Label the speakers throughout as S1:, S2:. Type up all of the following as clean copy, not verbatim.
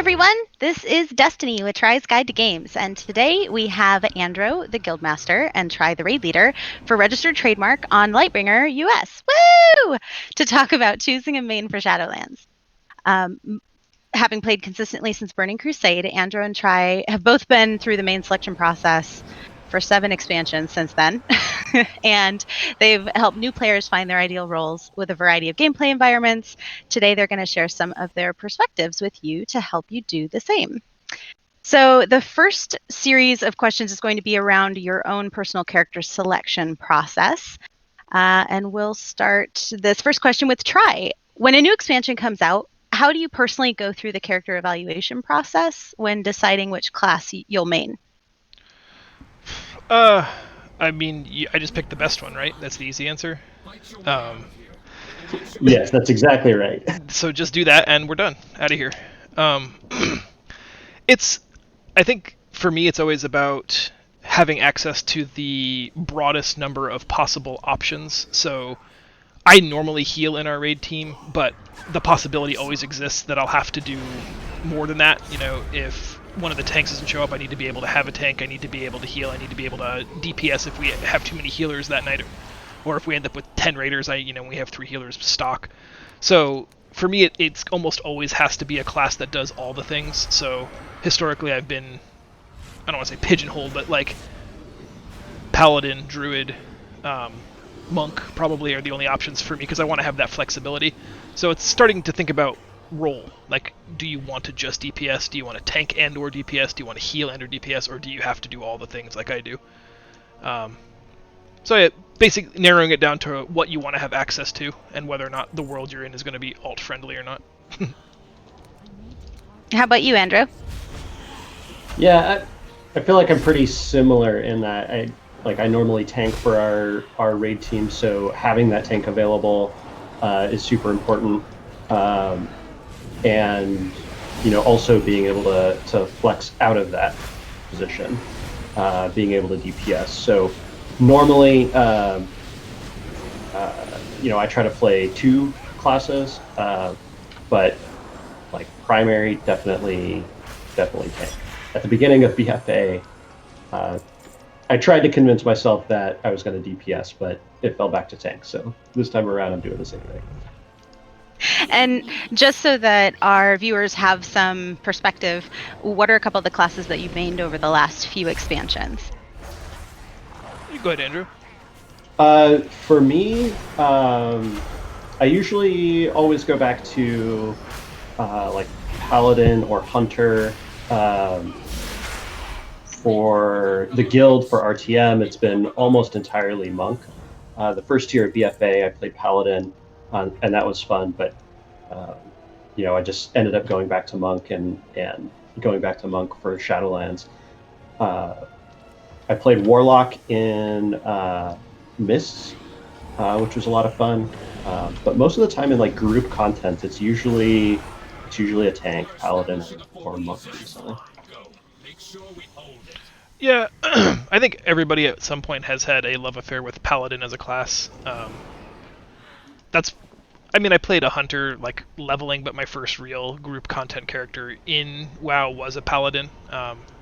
S1: everyone, this is Destiny with Try's Guide to Games, and today we have Andro, the Guildmaster, and Try, the Raid Leader, for Registered Trademark on Lightbringer US, woo! To talk about choosing a main for Shadowlands. Having played consistently since Burning Crusade, Andro and Try have both been through the main selection process for 7 expansions since then, and they've helped new players find their ideal roles with a variety of gameplay environments. Today, they're going to share some of their perspectives with you to help you do the same. So the first series of questions is going to be around your own personal character selection process. And we'll start this first question with Try. When a new expansion comes out, how do you personally go through the character evaluation process when deciding which class you'll main?
S2: I just picked the best one, right? That's the easy answer.
S3: Yes, that's exactly right.
S2: So just do that, and we're done. Out of here. I think for me, it's always about having access to the broadest number of possible options. So I normally heal in our raid team, but the possibility always exists that I'll have to do more than that. You know, if one of the tanks doesn't show up, I need to be able to have a tank, I need to be able to heal, I need to be able to DPS if we have too many healers that night, or if we end up with 10 raiders, we have 3 healers stock. So for me, it's almost always has to be a class that does all the things. So historically I've been, I don't want to say pigeonholed, but like Paladin, Druid, Monk probably are the only options for me because I want to have that flexibility. So it's starting to think about role. Like, do you want to just DPS? Do you want to tank and or DPS? Do you want to heal and or DPS? Or do you have to do all the things like I do? So yeah, basically narrowing it down to what you want to have access to and whether or not the world you're in is going to be alt-friendly or not.
S1: How about you, Andro?
S3: Yeah, I feel like I'm pretty similar in that I normally tank for our raid team, so having that tank available is super important. And also being able to flex out of that position, being able to DPS. So normally, I try to play 2 classes, but like primary, definitely tank. At the beginning of BFA, I tried to convince myself that I was going to DPS, but it fell back to tank. So this time around, I'm doing the same thing.
S1: And just so that our viewers have some perspective, what are a couple of the classes that you've mained over the last few expansions?
S2: You go ahead, Andrew.
S3: For me, I usually always go back to like Paladin or Hunter. For the guild, for RTM, it's been almost entirely Monk. The first year at BFA, I played Paladin, and that was fun, but I just ended up going back to Monk and going back to Monk for Shadowlands. I played Warlock in Mists, which was a lot of fun, but most of the time in like group content, it's usually a tank, Paladin, or Monk recently.
S2: Yeah, I think everybody at some point has had a love affair with Paladin as a class. I played a Hunter, like, leveling, but my first real group content character in WoW was a Paladin.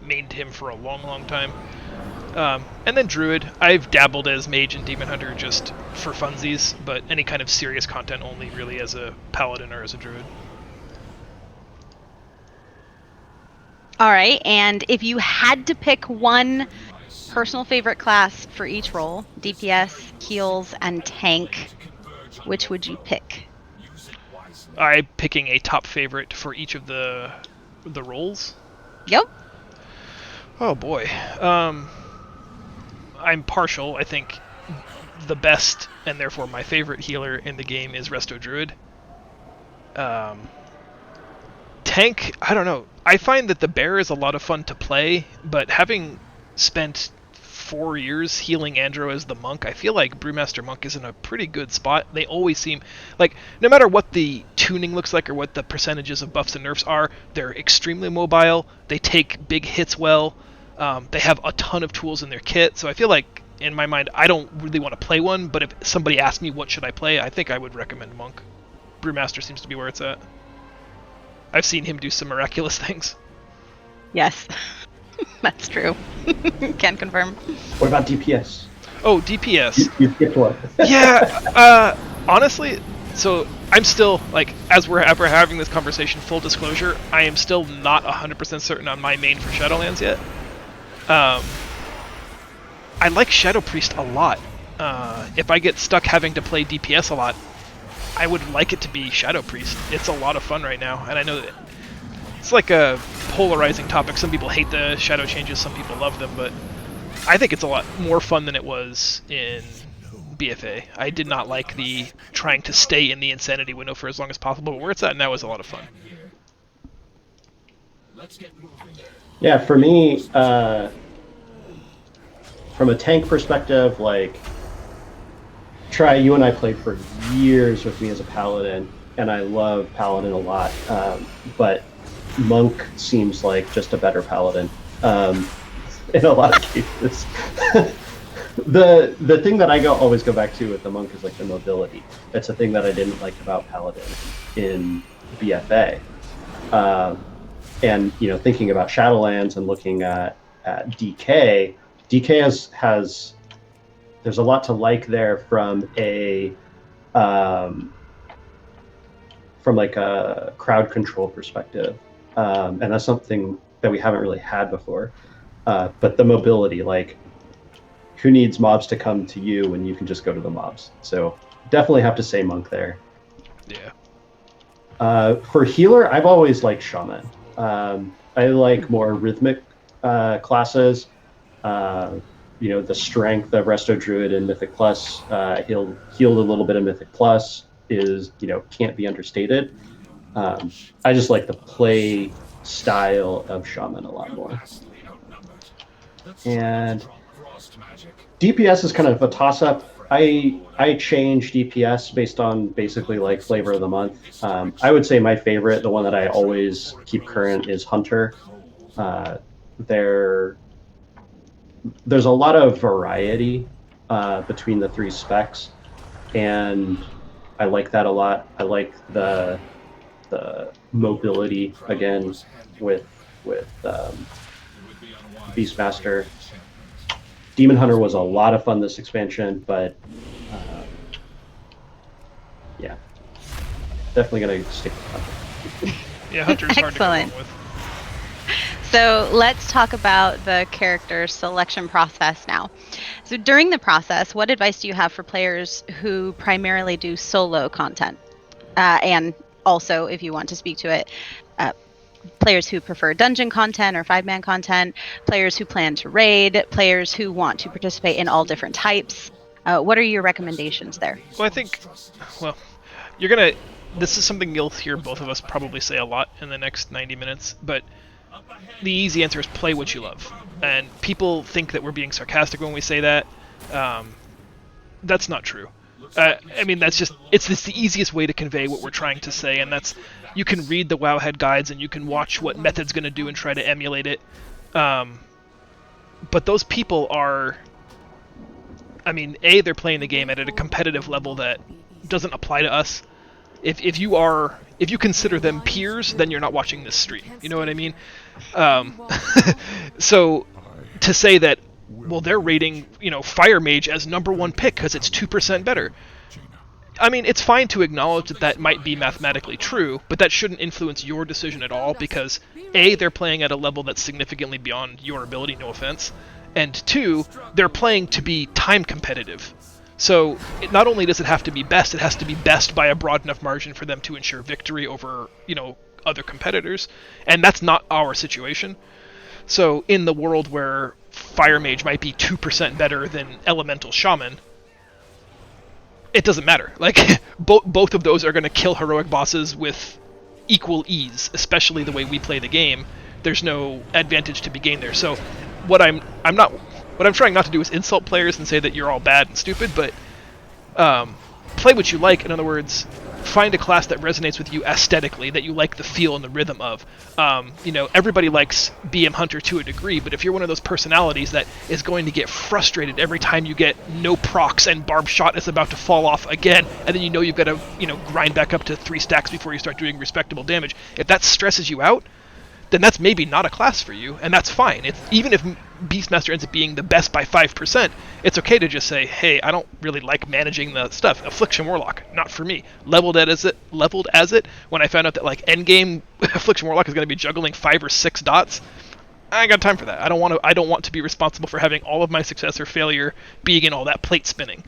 S2: Mained him for a long, long time. And then Druid. I've dabbled as Mage and Demon Hunter just for funsies, but any kind of serious content only really as a Paladin or as a Druid.
S1: All right, and if you had to pick one personal favorite class for each role, DPS, heals, and tank, which would you pick?
S2: I'm picking a top favorite for each of the roles.
S1: Yep.
S2: Oh boy. I'm partial. I think the best and therefore my favorite healer in the game is Resto Druid. Tank, I don't know. I find that the bear is a lot of fun to play, but having spent 4 years healing Andro as the monk, I feel like Brewmaster Monk is in a pretty good spot. They always seem like, no matter what the tuning looks like or what the percentages of buffs and nerfs are, they're extremely mobile, they take big hits well, they have a ton of tools in their kit, so I feel like, in my mind, I don't really want to play one, but if somebody asked me what should I play, I think I would recommend Monk. Brewmaster seems to be where it's at. I've seen him do some miraculous things.
S1: Yes, that's true. Can confirm.
S3: What about DPS?
S2: Oh, DPS.
S3: You skipped one.
S2: Yeah, honestly, so I'm still, like, as we're having this conversation, full disclosure, I am still not 100% certain on my main for Shadowlands yet. I like Shadow Priest a lot. If I get stuck having to play DPS a lot, I would like it to be Shadow Priest. It's a lot of fun right now, and I know that it's like a polarizing topic. Some people hate the shadow changes, some people love them, but I think it's a lot more fun than it was in BFA. I did not like the trying to stay in the insanity window for as long as possible, but where it's at now is a lot of fun.
S3: Yeah, for me, from a tank perspective, like, Try, you and I played for years with me as a Paladin, and I love Paladin a lot, but Monk seems like just a better Paladin in a lot of cases. The thing that I always go back to with the Monk is like the mobility. That's a thing that I didn't like about Paladin in BFA. And thinking about Shadowlands and looking at DK, DK has there's a lot to like there from like a crowd control perspective, and that's something that we haven't really had before. But the mobility, like, who needs mobs to come to you when you can just go to the mobs? So definitely have to say Monk there.
S2: Yeah.
S3: For healer, I've always liked Shaman. I like more rhythmic classes. The strength of Resto Druid in Mythic Plus, healed a little bit of Mythic Plus, is can't be understated. I just like the play style of Shaman a lot more. And DPS is kind of a toss-up. I change DPS based on basically like flavor of the month. I would say my favorite, the one that I always keep current, is Hunter. There's a lot of variety between the three specs, and I like that a lot. I like the mobility again with Beastmaster. Demon Hunter was a lot of fun this expansion, but yeah, definitely gonna stick with Hunter.
S2: Yeah, Hunter's hard to go wrong
S1: Excellent.
S2: with.
S1: So let's talk about the character selection process now. So during the process, what advice do you have for players who primarily do solo content? And also, if you want to speak to it, players who prefer dungeon content or 5-man content, players who plan to raid, players who want to participate in all different types. What are your recommendations there?
S2: Well, I think, this is something you'll hear both of us probably say a lot in the next 90 minutes, but the easy answer is play what you love. And people think that we're being sarcastic when we say that. That's not true. I mean, it's the easiest way to convey what we're trying to say, and that's, you can read the Wowhead guides and you can watch what Method's going to do and try to emulate it. But those people are, they're playing the game at a competitive level that doesn't apply to us. If you consider them peers, then you're not watching this stream. You know what I mean? So to say that, well, they're rating, Fire Mage as #1 pick because it's 2% better. It's fine to acknowledge that might be mathematically true, but that shouldn't influence your decision at all, because A, they're playing at a level that's significantly beyond your ability, no offense, and 2, they're playing to be time competitive. So not only does it have to be best, it has to be best by a broad enough margin for them to ensure victory over, other competitors, and that's not our situation. So in the world where Fire Mage might be 2% better than Elemental Shaman, it doesn't matter. Like, both of those are going to kill heroic bosses with equal ease, especially the way we play the game. There's no advantage to be gained there. So what I'm trying not to do is insult players and say that you're all bad and stupid, but play what you like. In other words, find a class that resonates with you aesthetically, that you like the feel and the rhythm of. Everybody likes BM Hunter to a degree, but if you're one of those personalities that is going to get frustrated every time you get no procs and Barb Shot is about to fall off again, and then you've got to grind back up to 3 stacks before you start doing respectable damage, if that stresses you out, then that's maybe not a class for you, and that's fine. Even if Beastmaster ends up being the best by 5%, it's okay to just say, hey, I don't really like managing the stuff. Affliction Warlock, not for me. Leveled as it, when I found out that endgame Affliction Warlock is going to be juggling 5 or 6 dots, I ain't got time for that. I don't want to be responsible for having all of my success or failure being in all that plate spinning.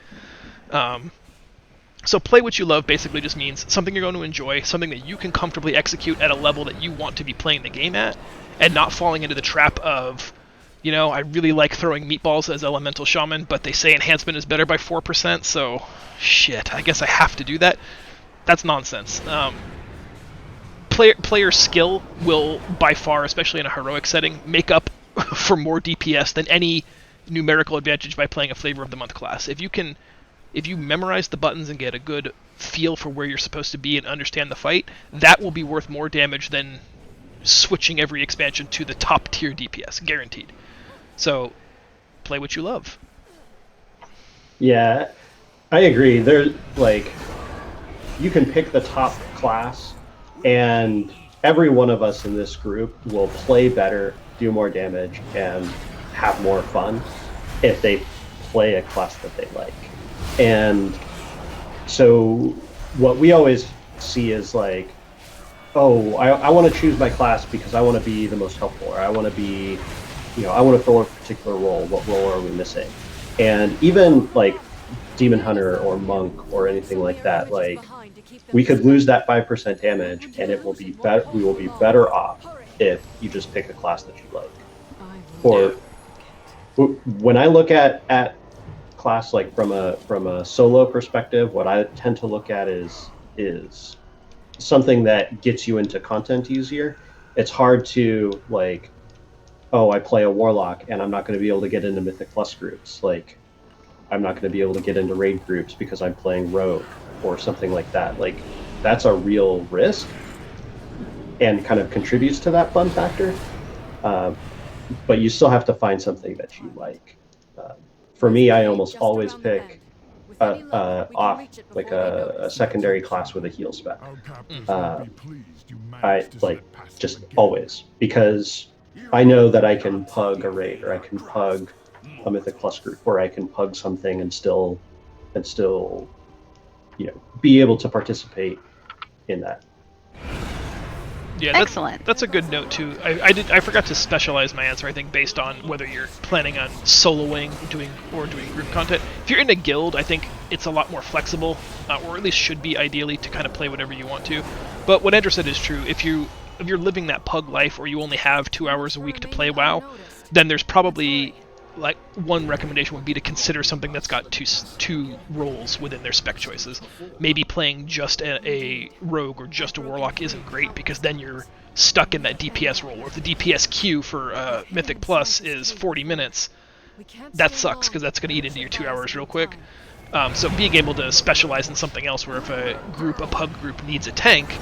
S2: So play what you love basically just means something you're going to enjoy, something that you can comfortably execute at a level that you want to be playing the game at, and not falling into the trap of, I really like throwing meatballs as Elemental Shaman, but they say enhancement is better by 4%, so shit, I guess I have to do that. That's nonsense. Player skill will, by far, especially in a heroic setting, make up for more DPS than any numerical advantage by playing a Flavor of the Month class. If you memorize the buttons and get a good feel for where you're supposed to be and understand the fight, that will be worth more damage than switching every expansion to the top tier DPS, guaranteed. So, play what you love.
S3: Yeah, I agree. There's you can pick the top class, and every one of us in this group will play better, do more damage, and have more fun if they play a class that they like. And so what we always see is I want to choose my class because I want to be the most helpful, or I want to be, I want to fill a particular role. What role are we missing? And even Demon Hunter or Monk or anything like that, we could lose that 5% damage, and it will be better. We will be better off if you just pick a class that you like. Or when I look at class from a solo perspective, what I tend to look at is something that gets you into content easier. It's hard to I play a warlock and I'm not going to be able to get into Mythic Plus groups. I'm not going to be able to get into raid groups because I'm playing rogue or something like that. That's a real risk and kind of contributes to that fun factor. But you still have to find something that you like. For me, I almost always pick off a secondary class with a heal spec. I just always, because I know that I can pug a raid, or I can pug a Mythic Plus group, or I can pug something and still be able to participate in that.
S2: Yeah,
S1: excellent.
S2: That's a good note too. I forgot to specialize my answer, I think, based on whether you're planning on soloing, doing group content. If you're in a guild, I think it's a lot more flexible, or at least should be ideally, to kind of play whatever you want to. But what Andro said is true. If you're living that pug life, or you only have 2 hours a week to play WoW, then there's probably one recommendation would be to consider something that's got two roles within their spec choices. Maybe playing just a rogue or just a warlock isn't great, because then you're stuck in that DPS role. Or if the DPS queue for Mythic Plus is 40 minutes, that sucks, because that's going to eat into your 2 hours real quick. So being able to specialize in something else, where if a pug group needs a tank,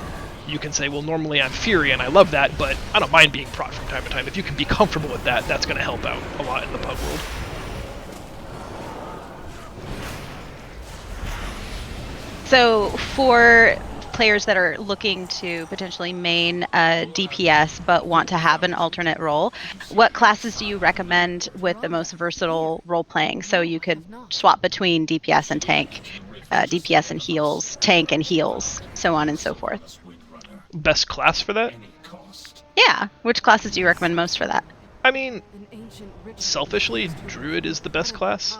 S2: you can say, well, normally I'm Fury and I love that, but I don't mind being prot from time to time. If you can be comfortable with that, that's going to help out a lot in the pug world.
S1: So for players that are looking to potentially main DPS but want to have an alternate role, what classes do you recommend with the most versatile role playing? So you could swap between DPS and tank, DPS and heals, tank and heals, so on and so forth.
S2: Best class for that?
S1: Yeah. Which classes do you recommend most for that?
S2: I mean, selfishly, Druid is the best class.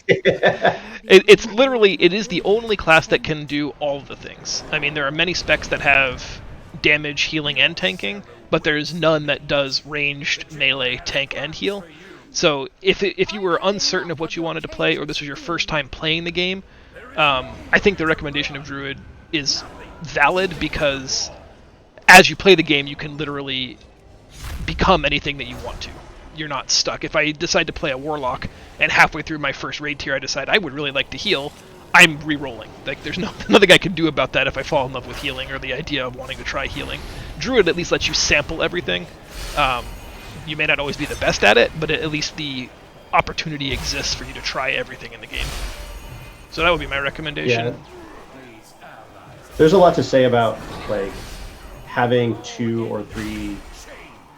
S2: It's literally, it is the only class that can do all of the things. I mean, there are many specs that have damage, healing, and tanking, but there's none that does ranged, melee, tank, and heal. So if you were uncertain of what you wanted to play, or this was your first time playing the game, I think the recommendation of Druid is valid, because as you play the game, you can literally become anything that you want to. You're not stuck. If I decide to play a warlock and halfway through my first raid tier I decide I would really like to heal, I'm re-rolling. Like, there's nothing I can do about that if I fall in love with healing or the idea of wanting to try healing. Druid at least lets you sample everything. You may not always be the best at it, but at least the opportunity exists for you to try everything in the game. So that would be my recommendation.
S3: Yeah. There's a lot to say about like having 2 or 3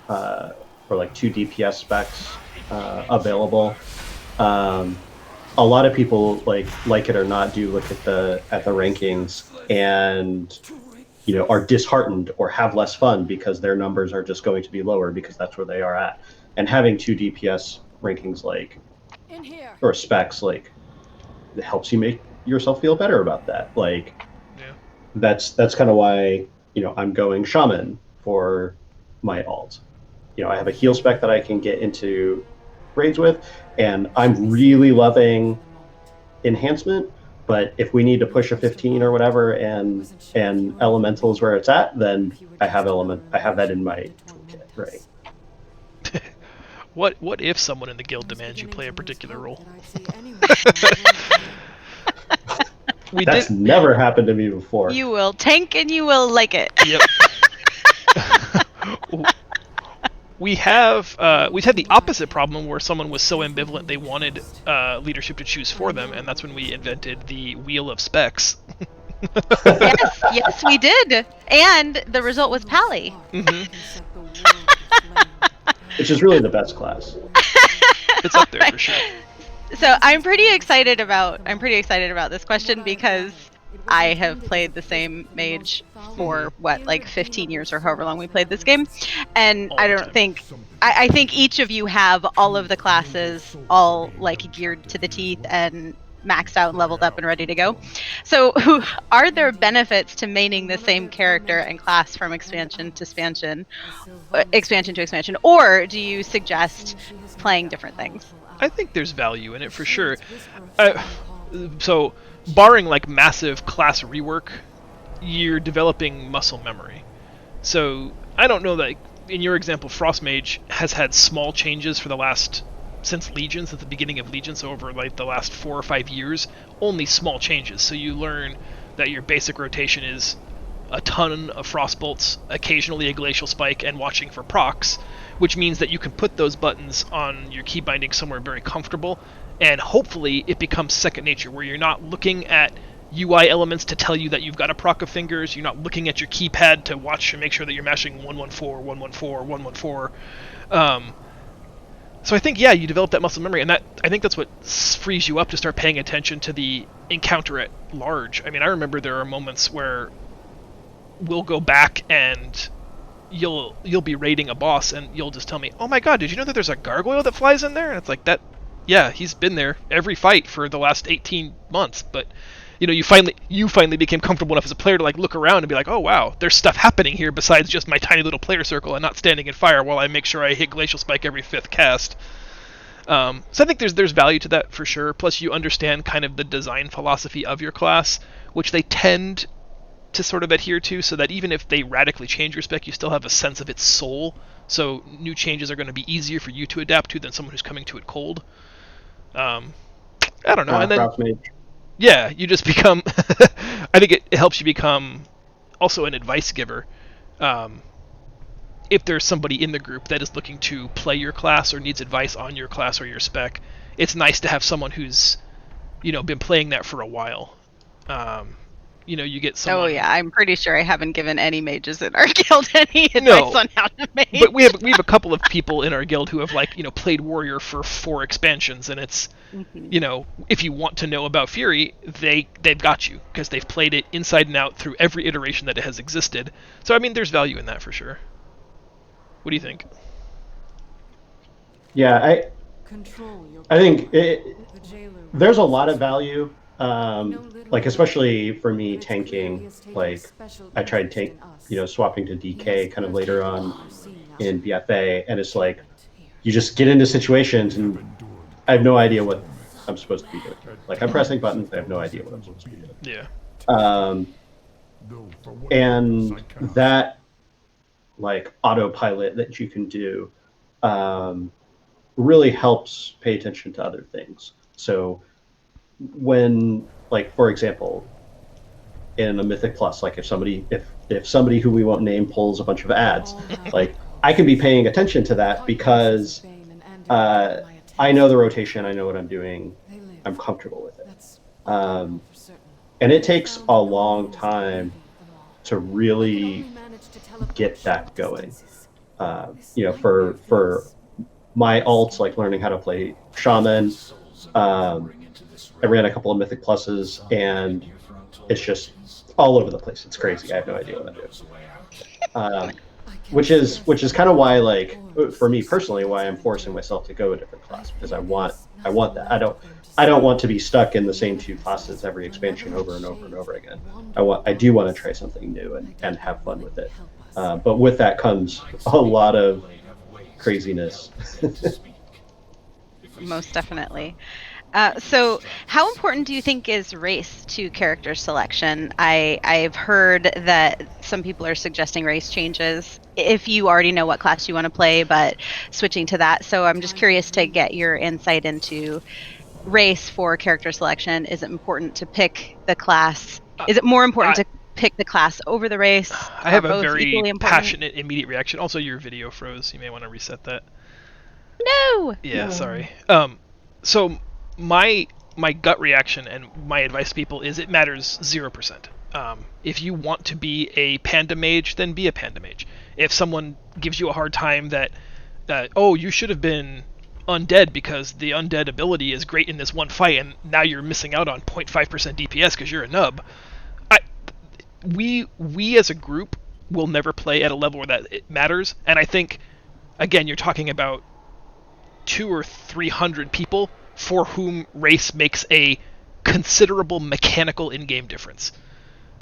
S3: or like 2 DPS specs available. A lot of people like it or not do look at the rankings and are disheartened or have less fun because their numbers are just going to be lower because that's where they are at. And having 2 DPS rankings or specs it helps you make yourself feel better about that. Like
S2: Yeah.
S3: that's kind of why I'm going shaman for my alt. I have a heal spec that I can get into raids with, and I'm really loving enhancement. But if we need to push a 15 or whatever, and elementals where it's at, then I have that in my toolkit, right?
S2: What if someone in the guild demands you play a particular role?
S3: That's never happened to me before.
S1: You will tank and you will like it.
S2: Yep. We've had the opposite problem where someone was so ambivalent they wanted leadership to choose for them, and that's when we invented the Wheel of Specs.
S1: yes, we did, and the result was Pally.
S2: Mm-hmm.
S3: Which is really the best class.
S2: It's up there for sure.
S1: So I'm pretty excited about this question because I have played the same mage for 15 years or however long we played this game, and I think each of you have all of the classes all geared to the teeth and maxed out and leveled up and ready to go. So are there benefits to maining the same character and class from expansion to expansion, or do you suggest playing different things?
S2: I think there's value in it for sure. So barring massive class rework, you're developing muscle memory. So I don't know that in your example, Frost Mage has had small changes since Legion, since the beginning of Legion, so over the last 4 or 5 years, only small changes. So you learn that your basic rotation is a ton of Frostbolts, occasionally a Glacial Spike, and watching for procs, which means that you can put those buttons on your key binding somewhere very comfortable, and hopefully it becomes second nature, where you're not looking at UI elements to tell you that you've got a proc of fingers, you're not looking at your keypad to watch and make sure that you're mashing 114, 114, 114. So I think, you develop that muscle memory, and I think that's what frees you up to start paying attention to the encounter at large. I mean, I remember there are moments where we'll go back and you'll be raiding a boss, and you'll just tell me, "Oh my god, did you know that there's a gargoyle that flies in there?" And it's like that. Yeah, he's been there every fight for the last 18 months, but you finally became comfortable enough as a player to look around and be like, "Oh wow, there's stuff happening here besides just my tiny little player circle and not standing in fire while I make sure I hit Glacial Spike every 5th cast." So I think there's value to that for sure. Plus, you understand kind of the design philosophy of your class, which they tend to sort of adhere to, so that even if they radically change your spec, you still have a sense of its soul. So new changes are going to be easier for you to adapt to than someone who's coming to it cold. I don't know. And then, you just become. I think it helps you become also an advice giver. If there's somebody in the group that is looking to play your class or needs advice on your class or your spec, it's nice to have someone who's, been playing that for a while. You get someone.
S1: Oh yeah, I'm pretty sure I haven't given any mages in our guild any advice on how to mage.
S2: But we have a couple of people in our guild who have played warrior for 4 expansions, and it's if you want to know about Fury, they've got you because they've played it inside and out through every iteration that it has existed. So I mean, there's value in that for sure. What do you think?
S3: Yeah, I think there's a lot of value. Especially for me tanking, I tried swapping to DK kind of later on in BFA, and it's you just get into situations and I have no idea what I'm supposed to be doing. I'm pressing buttons, I have no idea what I'm supposed to be doing.
S2: Yeah.
S3: And that autopilot that you can do really helps pay attention to other things. So when, like, for example, in a Mythic Plus, like if somebody who we won't name pulls a bunch of ads, like I can be paying attention to that because I know the rotation, I know what I'm doing, I'm comfortable with it. And it takes a long time to really get that going. For my alts, like learning how to play Shaman, I ran a couple of Mythic Pluses, and it's just all over the place. It's crazy. I have no idea what I'm doing. Which is kind of why, like, for me personally, why I'm forcing myself to go a different class, because I want that. I don't want to be stuck in the same two classes every expansion over and over and over again. I do want to try something new and have fun with it. But with that comes a lot of craziness.
S1: Most definitely. So how important do you think is race to character selection? I've heard that some people are suggesting race changes if you already know what class you want to play, but switching to that. So I'm just curious to get your insight into race for character selection. Is it important to pick the class? Is it more important to pick the class over the race?
S2: I have a very passionate, immediate reaction. Also, your video froze. You may want to reset that.
S1: No!
S2: Yeah, sorry. So my gut reaction and my advice to people is it matters 0%. If you want to be a panda mage, then be a panda mage. If someone gives you a hard time that, you should have been undead because the undead ability is great in this one fight, and now you're missing out on 0.5% DPS because you're a nub. We as a group will never play at a level where that it matters, and I think, again, you're talking about 200 or 300 people for whom race makes a considerable mechanical in-game difference.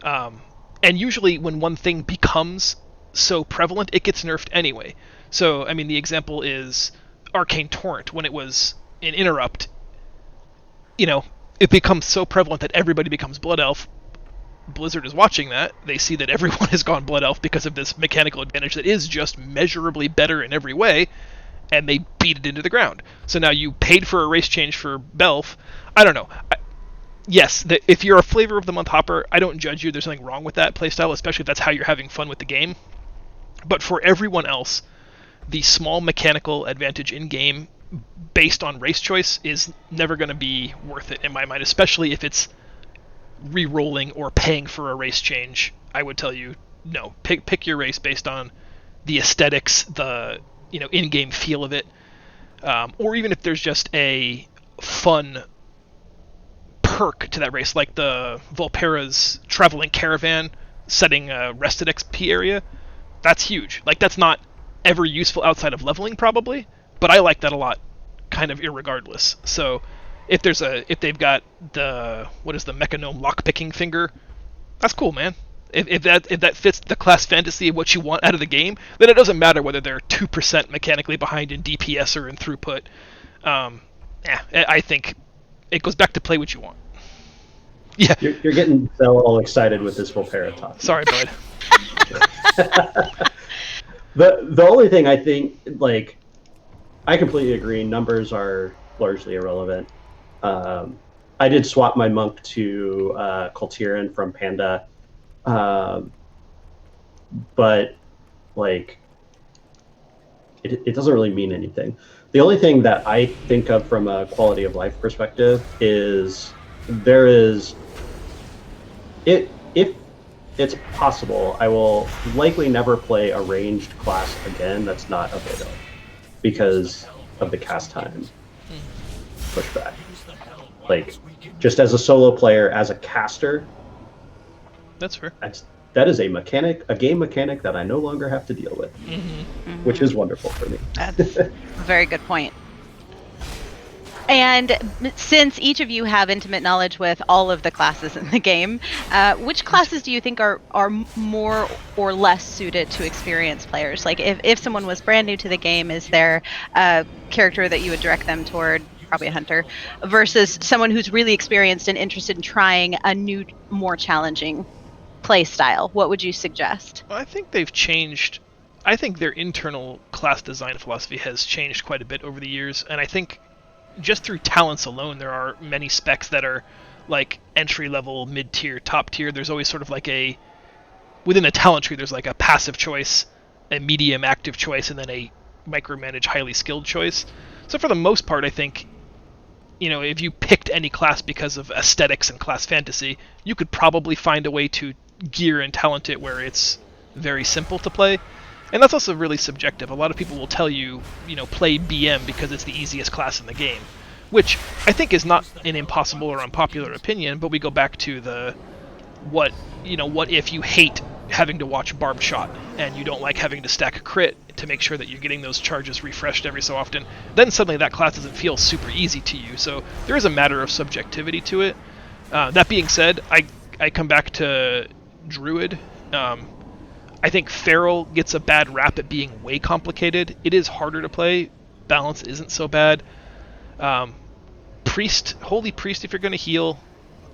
S2: And usually when one thing becomes so prevalent, it gets nerfed anyway. So, I mean, the example is Arcane Torrent. When it was in Interrupt, it becomes so prevalent that everybody becomes Blood Elf. Blizzard is watching that. They see that everyone has gone Blood Elf because of this mechanical advantage that is just measurably better in every way, and they beat it into the ground. So now you paid for a race change for Belf. I don't know. Yes, if you're a Flavor of the Month hopper, I don't judge you. There's nothing wrong with that playstyle, especially if that's how you're having fun with the game. But for everyone else, the small mechanical advantage in-game based on race choice is never going to be worth it in my mind, especially if it's re-rolling or paying for a race change. I would tell you, no, pick your race based on the aesthetics, the in-game feel of it, or even if there's just a fun perk to that race, like the Volpera's traveling caravan setting a rested XP area. That's huge. Like, that's not ever useful outside of leveling, probably, but I like that a lot, kind of irregardless. So if they've got the Mechanome lockpicking finger, that's cool, man. If that fits the class fantasy of what you want out of the game, then it doesn't matter whether they're 2% mechanically behind in DPS or in throughput. I think it goes back to play what you want. Yeah.
S3: You're getting all excited with this Volpera talk.
S2: Sorry, bud.
S3: The only thing I think, like, I completely agree. Numbers are largely irrelevant. I did swap my monk to Kultiran from Panda, but like, it doesn't really mean anything. The only thing that I think of from a quality of life perspective is if it's possible, I will likely never play a ranged class again that's not a Widow because of the cast time pushback. Like, just as a solo player, as a caster,
S2: that's fair.
S3: That is a game mechanic that I no longer have to deal with, which is wonderful for me.
S1: That's a very good point. And since each of you have intimate knowledge with all of the classes in the game, which classes do you think are more or less suited to experienced players? Like, if someone was brand new to the game, is there a character that you would direct them toward, probably a hunter, versus someone who's really experienced and interested in trying a new, more challenging play style? What would you suggest?
S2: Well, I think they've changed. I think their internal class design philosophy has changed quite a bit over the years, and I think just through talents alone, there are many specs that are like entry level, mid tier, top tier. There's always sort of like a within the talent tree. There's like a passive choice, a medium active choice, and then a micromanage highly skilled choice. So for the most part, I think, if you picked any class because of aesthetics and class fantasy, you could probably find a way to gear and talent it where it's very simple to play. And that's also really subjective. A lot of people will tell you, play BM because it's the easiest class in the game, which I think is not an impossible or unpopular opinion, but we go back to the what if you hate having to watch barbed shot and you don't like having to stack a crit to make sure that you're getting those charges refreshed every so often, then suddenly that class doesn't feel super easy to you. So there is a matter of subjectivity to it. That being said, I come back to Druid. I think Feral gets a bad rap at being way complicated. It is harder to play. Balance isn't so bad. Priest, Holy Priest if you're going to heal.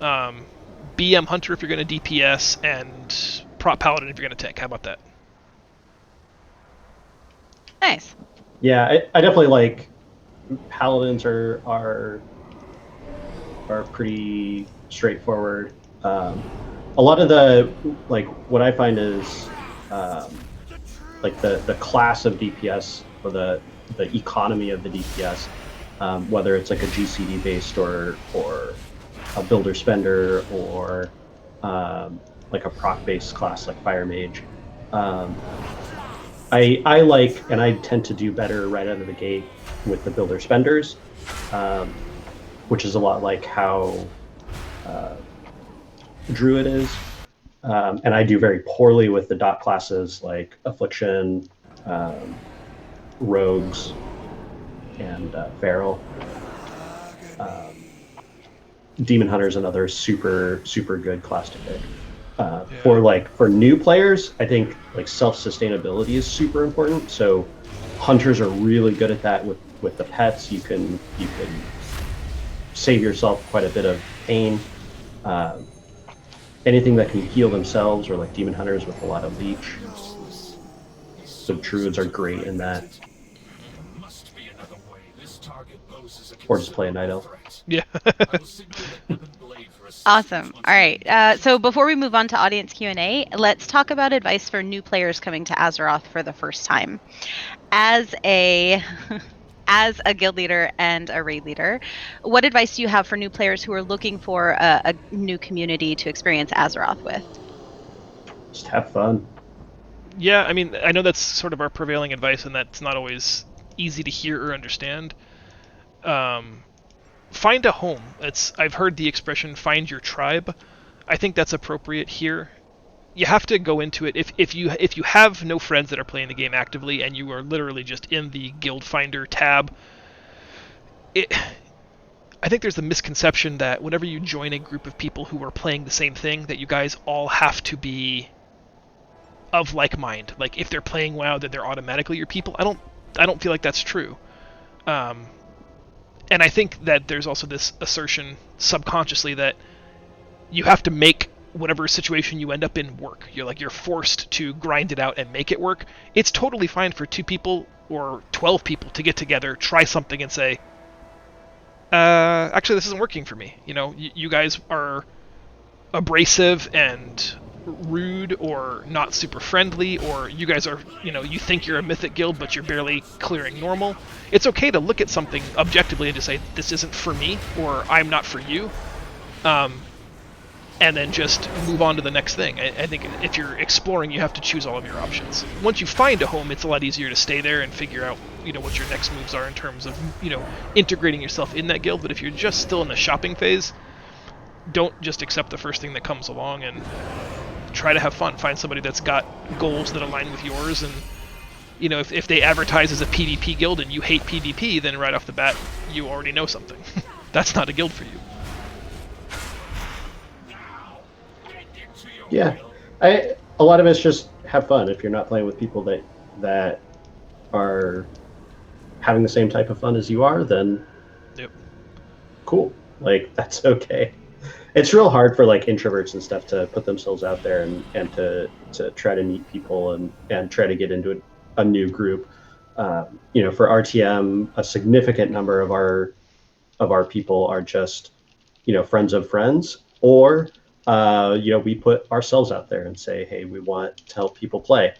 S2: BM Hunter if you're going to DPS. And Prop Paladin if you're going to tank. How about that?
S1: Nice.
S3: Yeah, I definitely like Paladins are pretty straightforward. A lot of the, like, what I find is like the class of DPS or the economy of the DPS, whether it's like a GCD based or a builder spender or like a proc based class like Fire Mage. I like, and I tend to do better right out of the gate with the builder spenders, which is a lot like how Druid is. And I do very poorly with the dot classes like Affliction, Rogues, and Feral. Demon Hunter is another super good class to pick. For new players, I think like self-sustainability is super important. So hunters are really good at that with the pets. You can save yourself quite a bit of pain. Anything that can heal themselves, or like demon hunters with a lot of leech. So druids are great in that. Or just play a night elf.
S2: Yeah.
S1: Awesome. All right. So before we move on to audience Q&A, let's talk about advice for new players coming to Azeroth for the first time. As a guild leader and a raid leader, what advice do you have for new players who are looking for a new community to experience Azeroth with?
S3: Just have fun.
S2: Yeah, I mean, I know that's sort of our prevailing advice, and that's not always easy to hear or understand. Find a home. I've heard the expression "find your tribe." I think that's appropriate here. You have to go into it if you have no friends that are playing the game actively and you are literally just in the guild finder tab. I think there's the misconception that whenever you join a group of people who are playing the same thing, that you guys all have to be of like mind. Like if they're playing WoW, that they're automatically your people. I don't feel like that's true. And I think that there's also this assertion subconsciously that you have to make whatever situation you end up in work. You're forced to grind it out and make it work. It's totally fine for 2 people or 12 people to get together, try something, and say, actually, this isn't working for me. You guys are abrasive and rude or not super friendly, or you guys are, you think you're a mythic guild, but you're barely clearing normal. It's okay to look at something objectively and just say, this isn't for me, or I'm not for you. And then just move on to the next thing. I think if you're exploring, you have to choose all of your options. Once you find a home, it's a lot easier to stay there and figure out, what your next moves are in terms of, integrating yourself in that guild. But if you're just still in the shopping phase, don't just accept the first thing that comes along, and try to have fun. Find somebody that's got goals that align with yours, and if they advertise as a PvP guild and you hate PvP, then right off the bat, you already know something. That's not a guild for you.
S3: Yeah, a lot of it's just have fun. If you're not playing with people that are having the same type of fun as you are, then cool. Like, that's okay. It's real hard for like introverts and stuff to put themselves out there and to try to meet people and try to get into a new group. For RTM, a significant number of our of our people are just, friends of friends, or we put ourselves out there and say, hey, we want to help people play.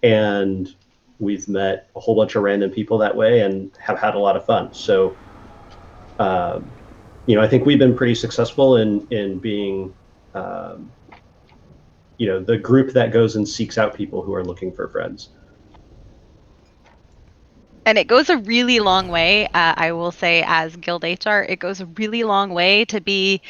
S3: And we've met a whole bunch of random people that way and have had a lot of fun. So, I think we've been pretty successful in being, the group that goes and seeks out people who are looking for friends.
S1: And it goes a really long way. I will say, as Guild HR, it goes a really long way to be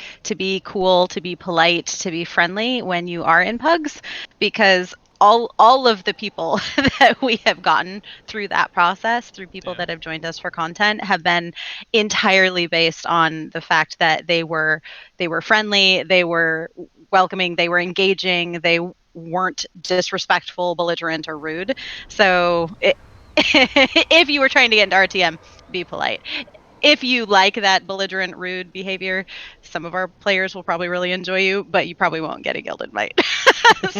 S1: cool, to be polite, to be friendly when you are in pugs, because all of the people that we have gotten through that process, through people that have joined us for content, have been entirely based on the fact that they were friendly, they were welcoming, they were engaging, they weren't disrespectful, belligerent, or rude. So if you were trying to get into RTM, be polite. If you like that belligerent, rude behavior, some of our players will probably really enjoy you, but you probably won't get a guild invite.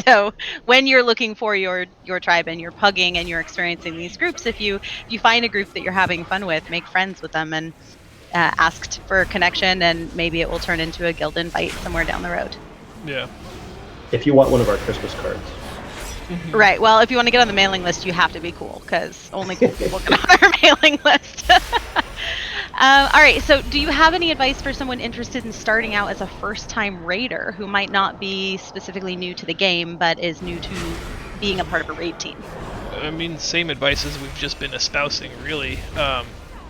S1: So when you're looking for your tribe and you're pugging and you're experiencing these groups, if you find a group that you're having fun with, make friends with them and ask for a connection, and maybe it will turn into a guild invite somewhere down the road.
S2: Yeah.
S3: If you want one of our Christmas cards.
S1: Right. Well, if you want to get on the mailing list, you have to be cool, because only cool people get on our mailing list. All right. So do you have any advice for someone interested in starting out as a first-time raider who might not be specifically new to the game, but is new to being a part of a raid team?
S2: I mean, same advice as we've just been espousing, really.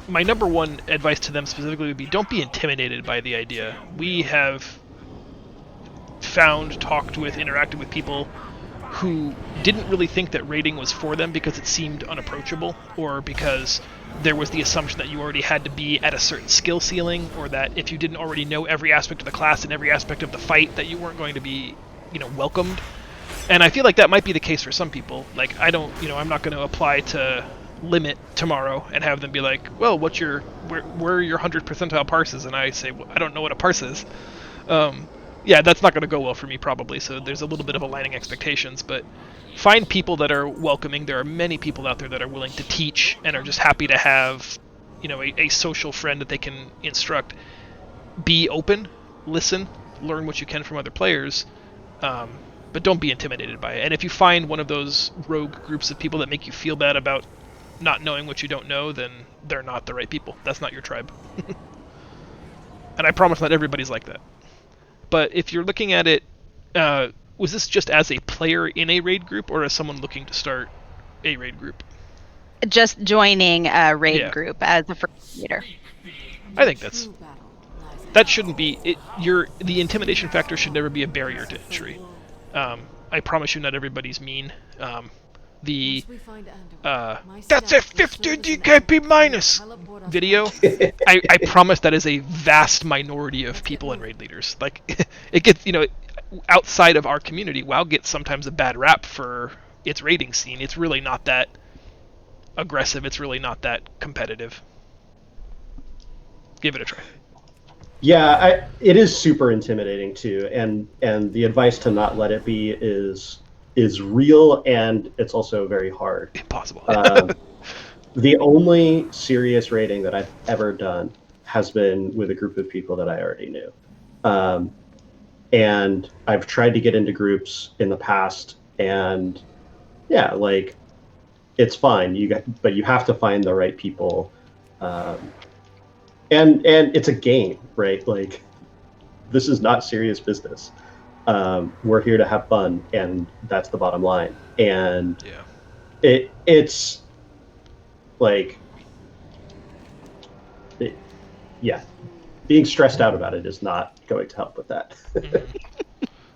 S2: My number one advice to them specifically would be, don't be intimidated by the idea. We have found, talked with, interacted with people who didn't really think that raiding was for them because it seemed unapproachable, or because there was the assumption that you already had to be at a certain skill ceiling, or that if you didn't already know every aspect of the class and every aspect of the fight, that you weren't going to be, welcomed. And I feel like that might be the case for some people. Like, I'm not going to apply to Limit tomorrow and have them be like, well, where are your 100 percentile parses? And I say, well, I don't know what a parse is. Yeah, that's not going to go well for me, probably, so there's a little bit of aligning expectations, but find people that are welcoming. There are many people out there that are willing to teach and are just happy to have, a social friend that they can instruct. Be open, listen, learn what you can from other players, but don't be intimidated by it. And if you find one of those rogue groups of people that make you feel bad about not knowing what you don't know, then they're not the right people. That's not your tribe. And I promise not everybody's like that. But if you're looking at it, was this just as a player in a raid group, or as someone looking to start a raid group?
S1: Just joining a raid group as a first raider.
S2: I think that shouldn't be it. The intimidation factor should never be a barrier to entry. I promise you, not everybody's mean. That's a 50 DKP minus video. I promise that is a vast minority of people and raid leaders. Like, it gets, outside of our community, WoW gets sometimes a bad rap for its raiding scene. It's really not that aggressive. It's really not that competitive. Give it a try.
S3: Yeah, it is super intimidating too, and the advice to not let it be is real, and it's also very hard.
S2: Impossible.
S3: The only serious raiding that I've ever done has been with a group of people that I already knew. And I've tried to get into groups in the past, and yeah, like, it's fine. But you have to find the right people. And it's a game, right? Like, this is not serious business. We're here to have fun, and that's the bottom line. And it's like, being stressed out about it is not going to help with that.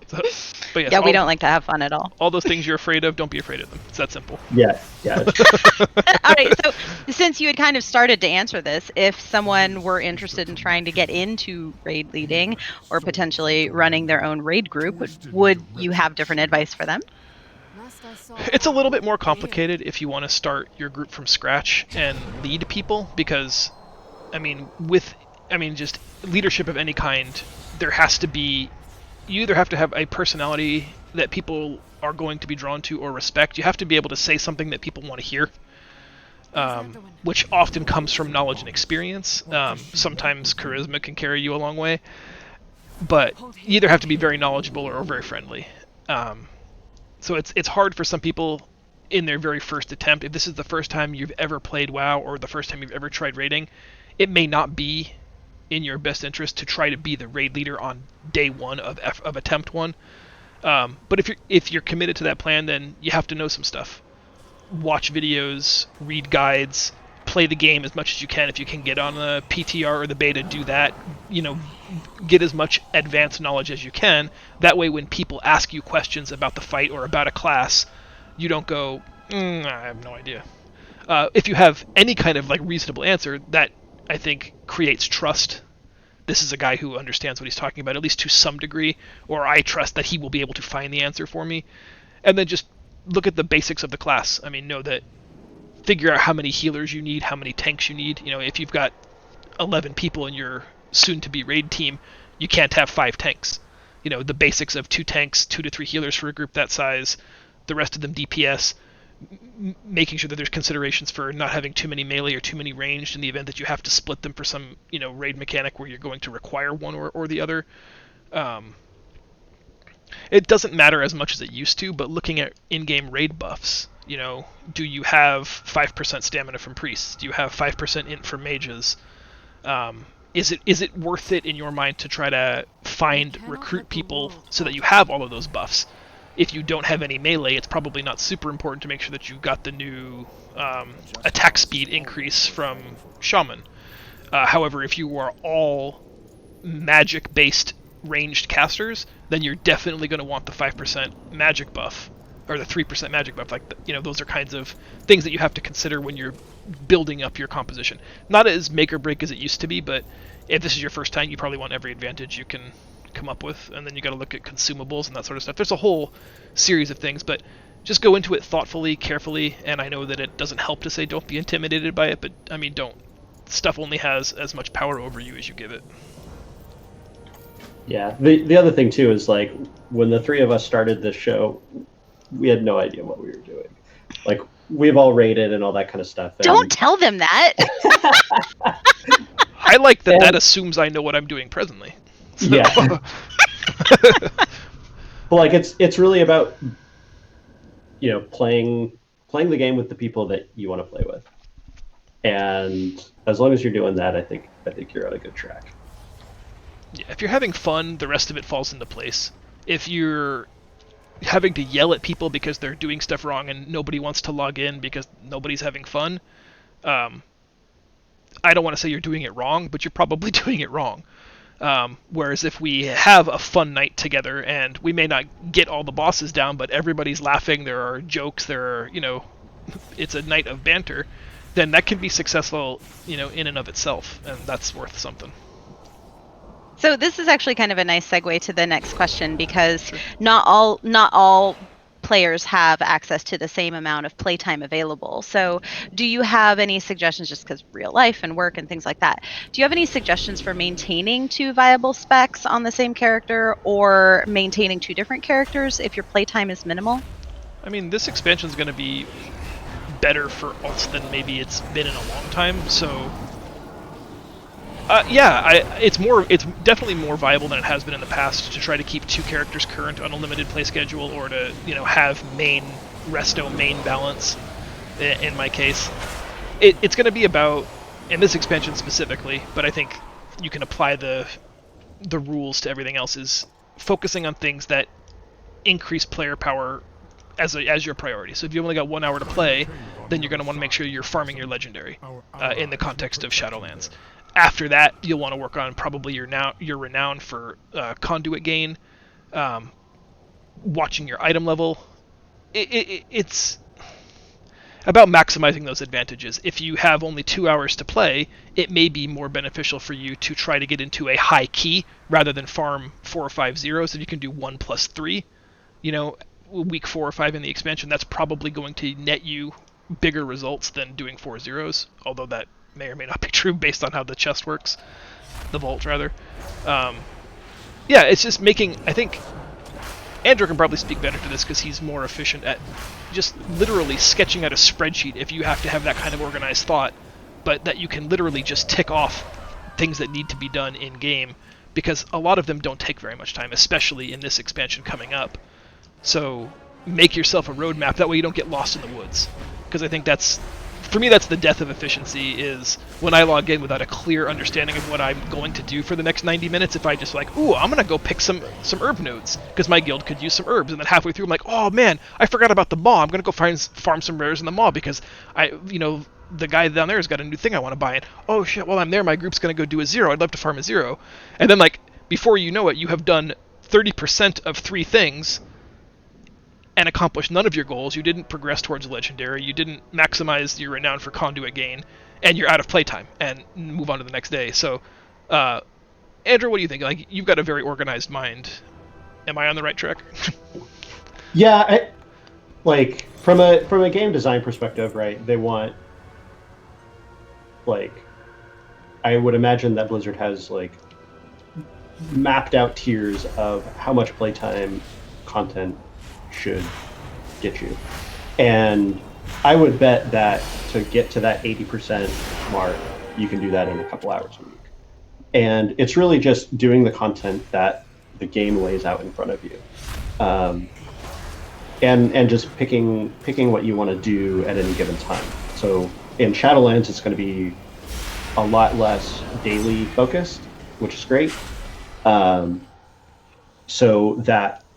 S2: But yes,
S1: we don't like to have fun at all.
S2: All those things you're afraid of, don't be afraid of them. It's that simple.
S3: Yeah.
S1: All right, so since you had kind of started to answer this, if someone were interested in trying to get into raid leading or potentially running their own raid group, would you have different advice for them?
S2: It's a little bit more complicated if you want to start your group from scratch and lead people, because, just leadership of any kind, there has to be, you either have to have a personality that people are going to be drawn to or respect. You have to be able to say something that people want to hear. which often comes from knowledge and experience. Sometimes charisma can carry you a long way, but you either have to be very knowledgeable or very friendly. So it's hard for some people in their very first attempt. If this is the first time you've ever played WoW or the first time you've ever tried raiding, it may not be in your best interest to try to be the raid leader on day one of attempt one. But if you're committed to that plan, then you have to know some stuff. Watch videos, read guides, play the game as much as you can. If you can get on the PTR or the beta, do that. Get as much advanced knowledge as you can. That way, when people ask you questions about the fight or about a class, you don't go, I have no idea. If you have any kind of reasonable answer, that I think creates trust. This is a guy who understands what he's talking about, at least to some degree, or I trust that he will be able to find the answer for me. And then just look at the basics of the class. Figure out how many healers you need, how many tanks you need. If you've got 11 people in your soon-to-be raid team, you can't have 5 tanks. The basics of 2 tanks, 2 to 3 healers for a group that size, the rest of them DPS, making sure that there's considerations for not having too many melee or too many ranged in the event that you have to split them for some raid mechanic where you're going to require one or the other. It doesn't matter as much as it used to, but looking at in-game raid buffs, do you have 5% stamina from priests? Do you have 5% int from mages? Is it worth it in your mind to try to recruit people so that you have all of those buffs? If you don't have any melee, it's probably not super important to make sure that you got the new attack speed increase from Shaman. However, if you are all magic-based ranged casters, then you're definitely going to want the 5% magic buff, or the 3% magic buff. Those are kinds of things that you have to consider when you're building up your composition. Not as make or break as it used to be, but if this is your first time, you probably want every advantage you can come up with, and then you got to look at consumables and that sort of stuff. There's a whole series of things, but just go into it thoughtfully, carefully, and I know that it doesn't help to say don't be intimidated by it, but don't. Stuff only has as much power over you as you give it.
S3: Yeah, the other thing too is when the 3 of us started this show, we had no idea what we were doing. We've all rated and all that kind of stuff. And...
S1: Don't tell them that.
S2: I like that assumes I know what I'm doing presently. So.
S3: Yeah. But it's really about playing the game with the people that you want to play with, and as long as you're doing that, I think you're on a good track.
S2: Yeah, if you're having fun, the rest of it falls into place. If you're having to yell at people because they're doing stuff wrong and nobody wants to log in because nobody's having fun, I don't want to say you're doing it wrong, but you're probably doing it wrong. Whereas if we have a fun night together and we may not get all the bosses down, but everybody's laughing, there are jokes, it's a night of banter, then that can be successful, in and of itself, and that's worth something.
S1: So this is actually kind of a nice segue to the next question, because not all players have access to the same amount of playtime available. So do you have any suggestions, just because real life and work and things like that, do you have any suggestions for maintaining 2 viable specs on the same character, or maintaining 2 different characters if your playtime is minimal?
S2: This expansion is going to be better for us than maybe it's been in a long time, so it's definitely more viable than it has been in the past to try to keep 2 characters current on a limited play schedule, or to have main balance. In my case, it's going to be about, in this expansion specifically, but I think you can apply the rules to everything else, is focusing on things that increase player power as your priority. So if you only got 1 hour to play, then you're going to want to make sure you're farming your legendary in the context of Shadowlands. After that, you'll want to work on probably your renown for conduit gain, watching your item level. It's about maximizing those advantages. If you have only 2 hours to play, it may be more beneficial for you to try to get into a high key rather than farm 4 or 5 zeros. If you can do 1 plus 3, week 4 or 5 in the expansion, that's probably going to net you bigger results than doing 4 zeros, although that may or may not be true based on how the chest works, the vault rather. It's just making, I think, Andro can probably speak better to this because he's more efficient at just literally sketching out a spreadsheet if you have to have that kind of organized thought, but that you can literally just tick off things that need to be done in game, because a lot of them don't take very much time, especially in this expansion coming up. So make yourself a roadmap, that way you don't get lost in the woods, because I think that's, for me, that's the death of efficiency, is when I log in without a clear understanding of what I'm going to do for the next 90 minutes. If I just like, ooh, I'm going to go pick some herb nodes, because my guild could use some herbs, and then halfway through I'm like, oh man, I forgot about the maw, I'm going to go farm some rares in the maw, because the guy down there has got a new thing I want to buy, and oh shit, while I'm there, my group's going to go do a 0, I'd love to farm a 0. And then like, before you know it, you have done 30% of 3 things, and accomplished none of your goals. You didn't progress towards legendary, you didn't maximize your renown for conduit gain, and you're out of playtime and move on to the next day. So Andrew, what do you think? Like, you've got a very organized mind. Am I on the right track?
S3: Yeah, like from a game design perspective, right? They want, like, I would imagine that Blizzard has like mapped out tiers of how much playtime content should get you, and I would bet that to get to that 80% mark, you can do that in a couple hours a week. And it's really just doing the content that the game lays out in front of you, and just picking what you want to do at any given time. So in Shadowlands, it's going to be a lot less daily focused, which is great. So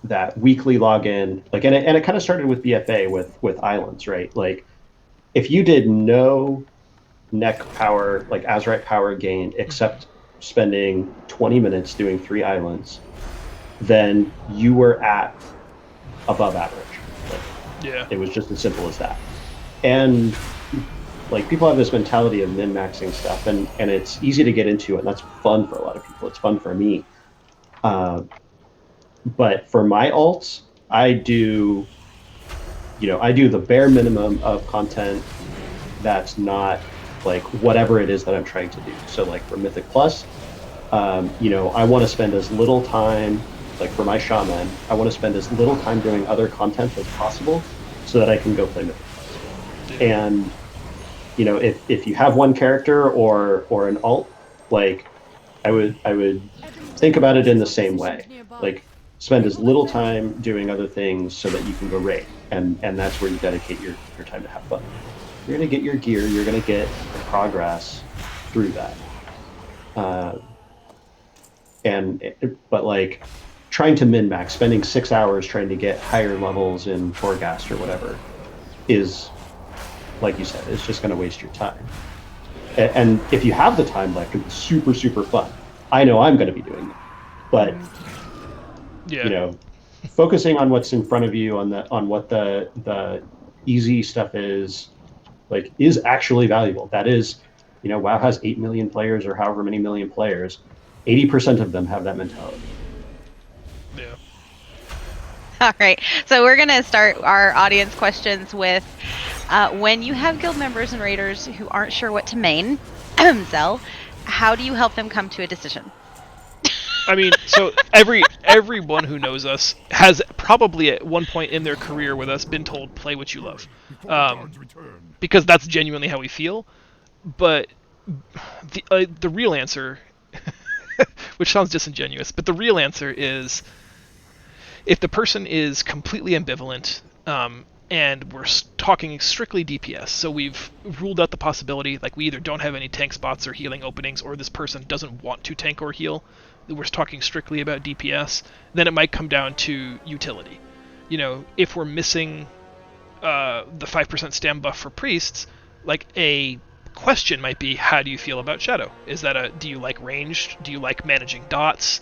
S3: that weekly login, like, and it kind of started with BFA with islands, right? Like, if you did no neck power, like Azerite power gain, except spending 20 minutes doing 3 islands, then you were at above average. Like,
S2: Yeah.
S3: it was just as simple as that. And like, people have this mentality of min-maxing stuff, and it's easy to get into, and that's fun for a lot of people. It's fun for me. But for my alts, I do the bare minimum of content that's not like whatever it is that I'm trying to do. So like for Mythic Plus, I want to spend as little time, like for my Shaman, I want to spend as little time doing other content as possible so that I can go play Mythic Plus. And, if you have one character or an alt, like, I would think about it in the same way. Like, spend as little time doing other things so that you can go raid, and that's where you dedicate your time to have fun. You're going to get your gear, you're going to get progress through that. But like, trying to min-max, spending 6 hours trying to get higher levels in Torghast or whatever, is, like you said, it's just going to waste your time. And if you have the time left, it's super, super fun. I know I'm going to be doing that. But
S2: Yeah.
S3: Focusing on what's in front of you, on what the easy stuff is actually valuable. That is, WoW has 8 million players, or however many million players. 80% of them have that mentality.
S2: Yeah.
S1: All right. So we're going to start our audience questions with, when you have guild members and raiders who aren't sure what to main, Zell, how do you help them come to a decision?
S2: I mean, so everyone who knows us has probably at one point in their career with us been told, play what you love, because that's genuinely how we feel. But the real answer, which sounds disingenuous, but the real answer is, if the person is completely ambivalent, and we're talking strictly DPS, so we've ruled out the possibility, like, we either don't have any tank spots or healing openings, or this person doesn't want to tank or heal, we're talking strictly about DPS, then it might come down to utility. If we're missing the 5% stam buff for priests, like, a question might be, how do you feel about Shadow? Is that do you like ranged? Do you like managing dots?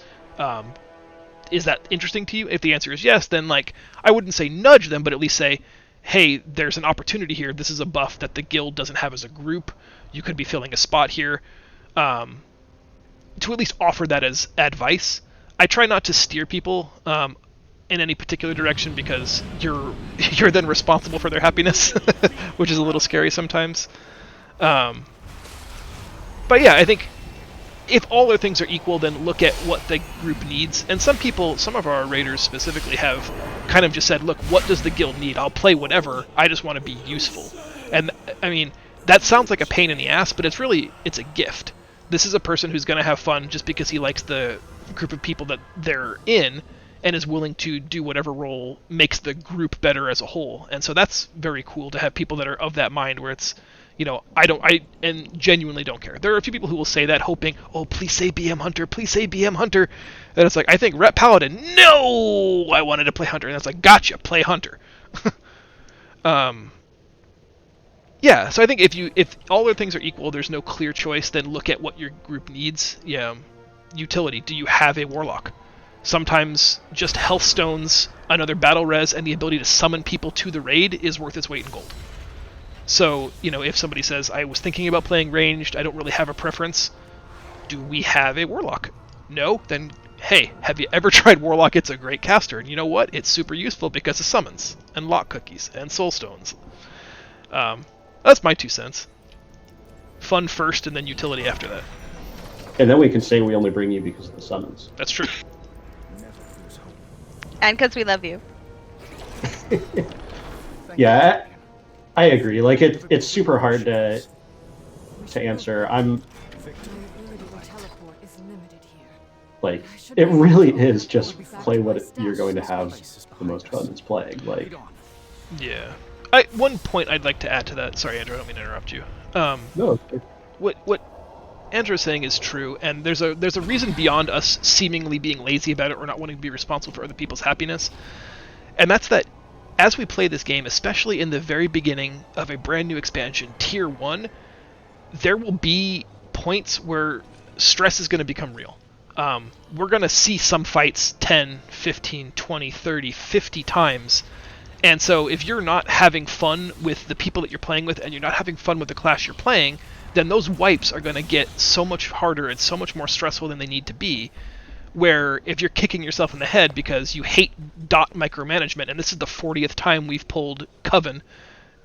S2: Is that interesting to you? If the answer is yes, then, like, I wouldn't say nudge them, but at least say, hey, there's an opportunity here. This is a buff that the guild doesn't have as a group. You could be filling a spot here. To at least offer that as advice. I try not to steer people in any particular direction, because you're then responsible for their happiness, which is a little scary sometimes. But yeah, I think if all other things are equal, then look at what the group needs. And some of our raiders specifically have kind of just said, look, what does the guild need? I'll play whatever, I just want to be useful. And, I mean, that sounds like a pain in the ass, but it's a gift. This is a person who's going to have fun just because he likes the group of people that they're in, and is willing to do whatever role makes the group better as a whole. And so that's very cool to have people that are of that mind where it's, I genuinely don't care. There are a few people who will say that hoping, oh, please say BM Hunter, please say BM Hunter. And it's like, I think Rep Paladin, no, I wanted to play Hunter. And it's like, gotcha, play Hunter. Yeah, so I think if all other things are equal, there's no clear choice, then look at what your group needs. Yeah, utility, do you have a Warlock? Sometimes just health stones, another battle res, and the ability to summon people to the raid is worth its weight in gold. So, if somebody says, I was thinking about playing ranged, I don't really have a preference, do we have a Warlock? No? Then, hey, have you ever tried Warlock? It's a great caster, and you know what? It's super useful because of summons, and lock cookies, and soul stones. That's my 2 cents. Fun first, and then utility after that.
S3: And then we can say we only bring you because of the summons.
S2: That's true.
S1: And because we love you.
S3: Yeah, I agree. Like it's super hard to answer. Like it really is just play what you're going to have the most fun is playing. Like
S2: yeah. One point I'd like to add to that. Sorry, Andrew, I don't mean to interrupt you.
S3: No.
S2: What Andrew's saying is true, and there's a reason beyond us seemingly being lazy about it or not wanting to be responsible for other people's happiness, and that's that as we play this game, especially in the very beginning of a brand new expansion, Tier 1, there will be points where stress is going to become real. We're going to see some fights 10, 15, 20, 30, 50 times. And so if you're not having fun with the people that you're playing with and you're not having fun with the class you're playing, then those wipes are going to get so much harder and so much more stressful than they need to be. Where if you're kicking yourself in the head because you hate dot micromanagement, and this is the 40th time we've pulled Coven,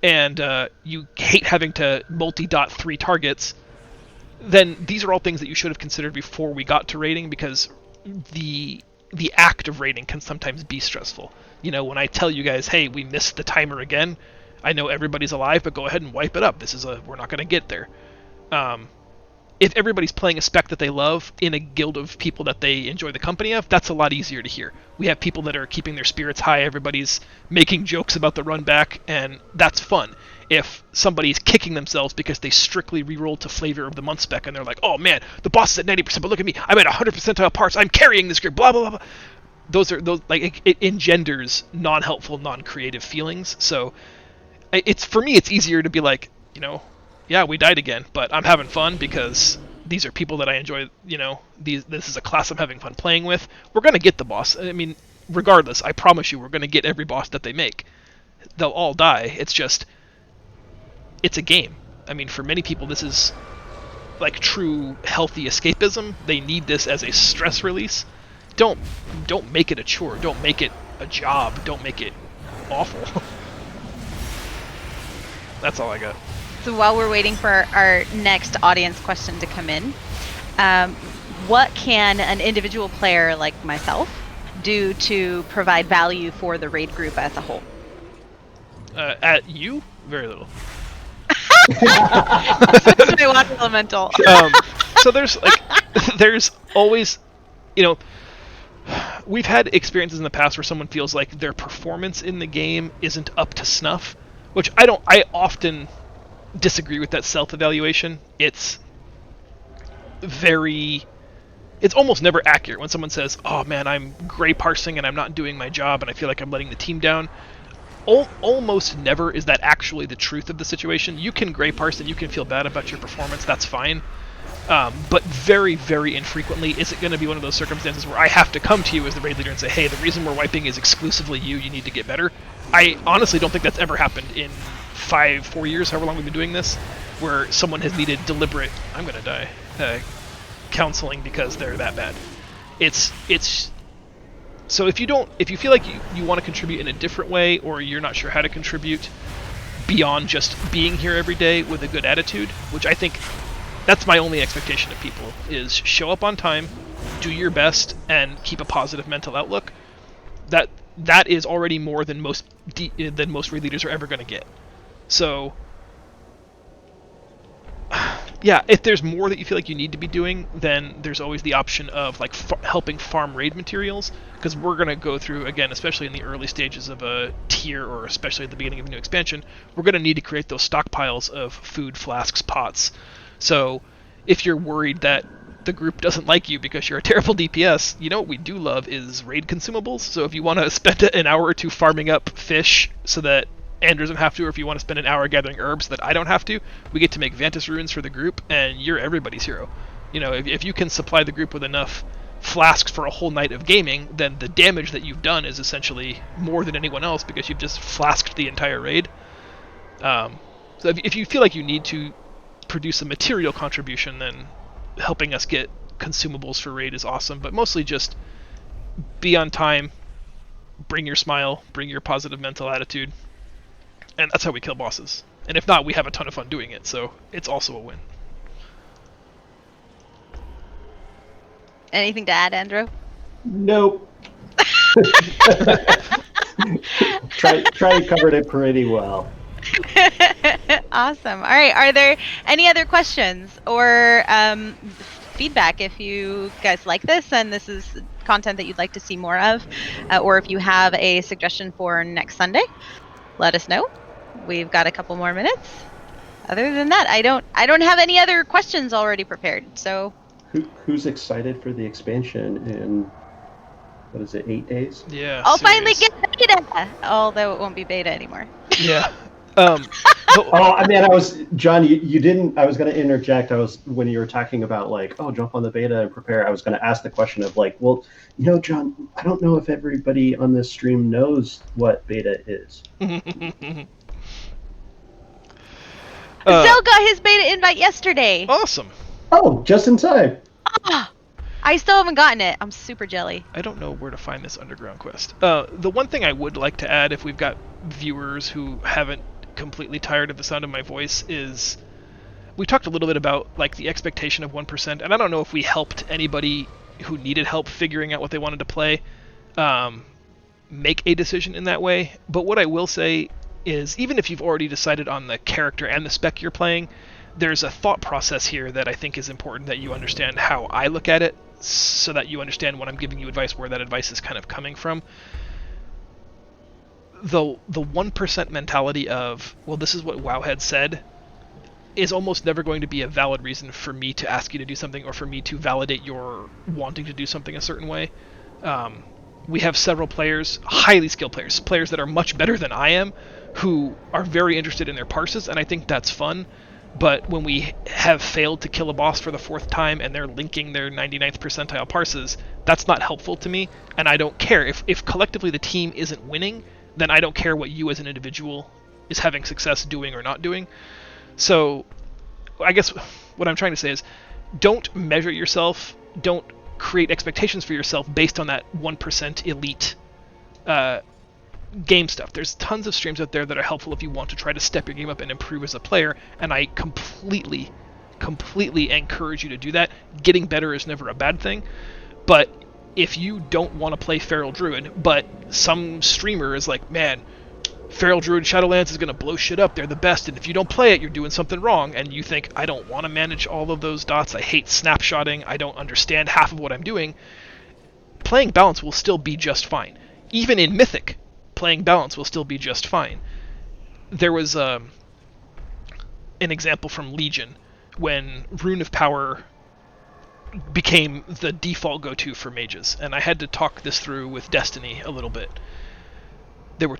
S2: and you hate having to multi-dot 3 targets, then these are all things that you should have considered before we got to raiding, because the act of raiding can sometimes be stressful. When I tell you guys, hey, we missed the timer again, I know everybody's alive, but go ahead and wipe it up. We're not going to get there. If everybody's playing a spec that they love in a guild of people that they enjoy the company of, that's a lot easier to hear. We have people that are keeping their spirits high, everybody's making jokes about the run back, and that's fun. If somebody's kicking themselves because they strictly rerolled to Flavor of the Month spec and they're like, oh man, the boss is at 90%, but look at me, I'm at 100 percentile parts, I'm carrying this group, blah, blah, blah. Those like, it engenders non-helpful, non-creative feelings. So for me, it's easier to be like, yeah, we died again, but I'm having fun because these are people that I enjoy, this is a class I'm having fun playing with. We're going to get the boss. I mean, regardless, I promise you we're going to get every boss that they make. They'll all die. It's just, it's a game. I mean, for many people, this is like true healthy escapism. They need this as a stress release. Don't make it a chore. Don't make it a job. Don't make it awful. That's all I got.
S1: So while we're waiting for our next audience question to come in, what can an individual player like myself do to provide value for the raid group as a whole?
S2: At you? Very little.
S1: That's my water elemental.
S2: So there's always, we've had experiences in the past where someone feels like their performance in the game isn't up to snuff, which I often disagree with that self-evaluation. It's almost never accurate when someone says, oh man, I'm gray parsing and I'm not doing my job and I feel like I'm letting the team down. Almost never is that actually the truth of the situation. You can gray parse and you can feel bad about your performance, that's fine. But very, very infrequently is it going to be one of those circumstances where I have to come to you as the raid leader and say, hey, the reason we're wiping is exclusively you need to get better. I honestly don't think that's ever happened in 4 years, however long we've been doing this, where someone has needed deliberate, I'm going to die, counseling because they're that bad. It's so if you feel like you want to contribute in a different way, or you're not sure how to contribute beyond just being here every day with a good attitude, which I think That's my only expectation of people, is show up on time, do your best, and keep a positive mental outlook. That is already more than most raid leaders are ever going to get. So, yeah, if there's more that you feel like you need to be doing, then there's always the option of like helping farm raid materials, because we're going to go through, again, especially in the early stages of a tier, or especially at the beginning of a new expansion, we're going to need to create those stockpiles of food, flasks, pots. So if you're worried that the group doesn't like you because you're a terrible DPS, you know what we do love is raid consumables. So if you want to spend an hour or two farming up fish so that Andrew doesn't have to, or if you want to spend an hour gathering herbs so that I don't have to, we get to make Vantis runes for the group, and you're everybody's hero. You know, if you can supply the group with enough flasks for a whole night of gaming, then the damage that you've done is essentially more than anyone else, because you've just flasked the entire raid. So if you feel like you need to produce a material contribution, then helping us get consumables for raid is awesome, but mostly just be on time, bring your smile, bring your positive mental attitude, and that's how we kill bosses. And if not, we have a ton of fun doing it, so it's also a win.
S1: Anything to add, Andro?
S3: Nope. Try covered it pretty well.
S1: Awesome. All right. Are there any other questions or feedback if you guys like this and this is content that you'd like to see more of, or if you have a suggestion for next Sunday, let us know. We've got a couple more minutes. Other than that, I don't have any other questions already prepared. So
S3: who's excited for the expansion in, what is it, 8 days?
S2: Yeah.
S1: I'll
S2: serious.
S1: finally get beta, although it won't be beta anymore.
S2: Yeah.
S3: Oh, I mean, John, you didn't, I was going to interject. When you were talking about like, oh, jump on the beta and prepare, I was going to ask the question of like, well, you know, John, I don't know if everybody on this stream knows what beta is.
S1: Zell got his beta invite yesterday.
S2: Awesome.
S3: Oh, just in time.
S1: I still haven't gotten it. I'm super jelly.
S2: I don't know where to find this underground quest. The one thing I would like to add, if we've got viewers who haven't completely tired of the sound of my voice, is we talked a little bit about like the expectation of 1%, and I don't know if we helped anybody who needed help figuring out what they wanted to play make a decision in that way. But what I will say is, even if you've already decided on the character and the spec you're playing, there's a thought process here that I think is important that you understand how I look at it, so that you understand when I'm giving you advice where that advice is kind of coming from. The 1% mentality of, well, this is what Wowhead said, is almost never going to be a valid reason for me to ask you to do something, or for me to validate your wanting to do something a certain way. We have several players, highly skilled players that are much better than I am, who are very interested in their parses, and I think that's fun. But when we have failed to kill a boss for the 4th time and they're linking their 99th percentile parses, that's not helpful to me, and I don't care. If collectively the team isn't winning, then I don't care what you as an individual is having success doing or not doing. So I guess what I'm trying to say is, don't measure yourself, don't create expectations for yourself based on that 1% elite game stuff. There's tons of streams out there that are helpful if you want to try to step your game up and improve as a player, and I completely encourage you to do that. Getting better is never a bad thing, but if you don't want to play Feral Druid, but some streamer is like, man, Feral Druid Shadowlands is going to blow shit up, they're the best, and if you don't play it, you're doing something wrong, and you think, I don't want to manage all of those dots, I hate snapshotting, I don't understand half of what I'm doing, playing Balance will still be just fine. Even in Mythic, playing Balance will still be just fine. There was an example from Legion when Rune of Power became the default go-to for mages, and I had to talk this through with Destiny a little bit. There were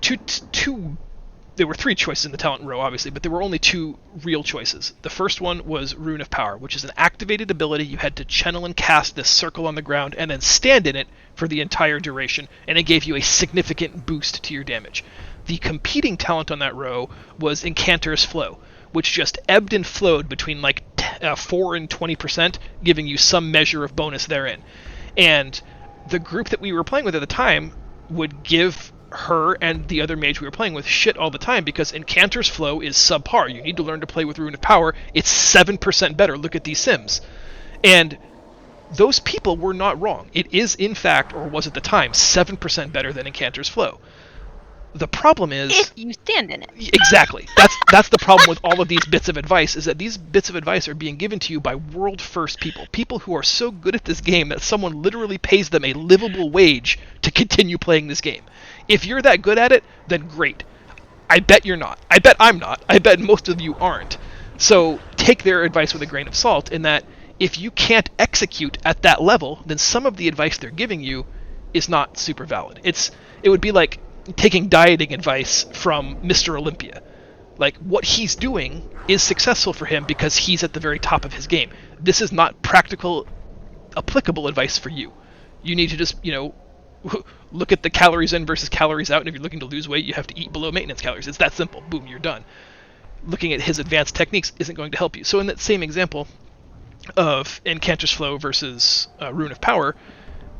S2: there were 3 choices in the talent row, obviously, but there were only 2 real choices. The first one was Rune of Power, which is an activated ability. You had to channel and cast this circle on the ground and then stand in it for the entire duration, and it gave you a significant boost to your damage. The competing talent on that row was Incanter's Flow, which just ebbed and flowed between like 4 and 20%, giving you some measure of bonus therein. And the group that we were playing with at the time would give her and the other mage we were playing with shit all the time because Incanter's flow is subpar. You need to learn to play with Rune of Power. It's 7% better. Look at these sims. And those people were not wrong. It is, in fact, or was at the time, 7% better than Incanter's flow. The problem is...
S1: if you stand in it.
S2: Exactly. That's the problem with all of these bits of advice, is that these bits of advice are being given to you by world-first people. People who are so good at this game that someone literally pays them a livable wage to continue playing this game. If you're that good at it, then great. I bet you're not. I bet I'm not. I bet most of you aren't. So take their advice with a grain of salt, in that if you can't execute at that level, then some of the advice they're giving you is not super valid. It would be like taking dieting advice from Mr. Olympia. Like, what he's doing is successful for him because he's at the very top of his game. This is not practical, applicable advice for you. You need to just, look at the calories in versus calories out, and if you're looking to lose weight, you have to eat below maintenance calories. It's that simple. Boom, you're done. Looking at his advanced techniques isn't going to help you. So in that same example of Incanter's Flow versus Rune of Power,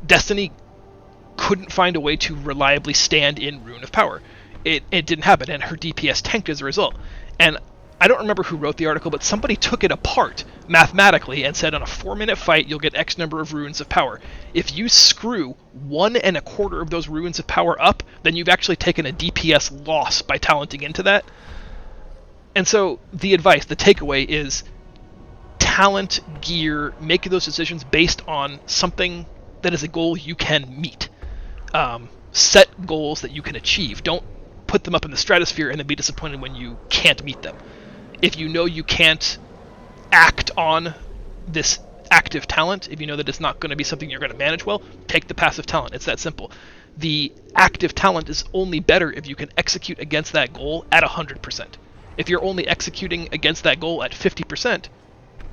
S2: Destiny couldn't find a way to reliably stand in Rune of Power. It didn't happen, and her DPS tanked as a result. And I don't remember who wrote the article, but somebody took it apart mathematically and said on a 4-minute fight you'll get X number of runes of power. If you screw 1 1/4 of those runes of power up, then you've actually taken a DPS loss by talenting into that. And so the advice, the takeaway is talent, gear, make those decisions based on something that is a goal you can meet. Set goals that you can achieve. Don't put them up in the stratosphere and then be disappointed when you can't meet them. If you know you can't act on this active talent, if you know that it's not going to be something you're going to manage well, take the passive talent. It's that simple. The active talent is only better if you can execute against that goal at 100%. If you're only executing against that goal at 50%,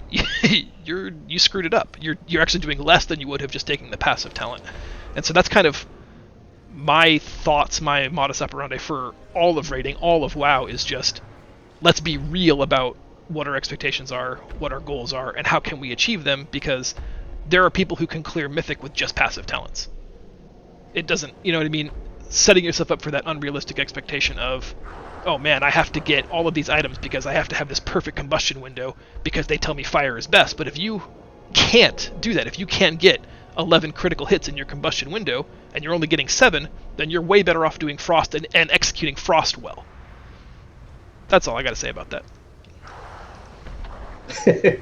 S2: you screwed it up. You're actually doing less than you would have just taking the passive talent. And so that's kind of my thoughts, my modus operandi for all of raiding, all of WoW, is just let's be real about what our expectations are, what our goals are, and how can we achieve them, because there are people who can clear Mythic with just passive talents. It doesn't, you know what I mean? Setting yourself up for that unrealistic expectation of, oh man, I have to get all of these items because I have to have this perfect combustion window because they tell me fire is best. But if you can't do that, if you can't get 11 critical hits in your combustion window and you're only getting 7, then you're way better off doing frost and executing frost well. That's all I got to say about that.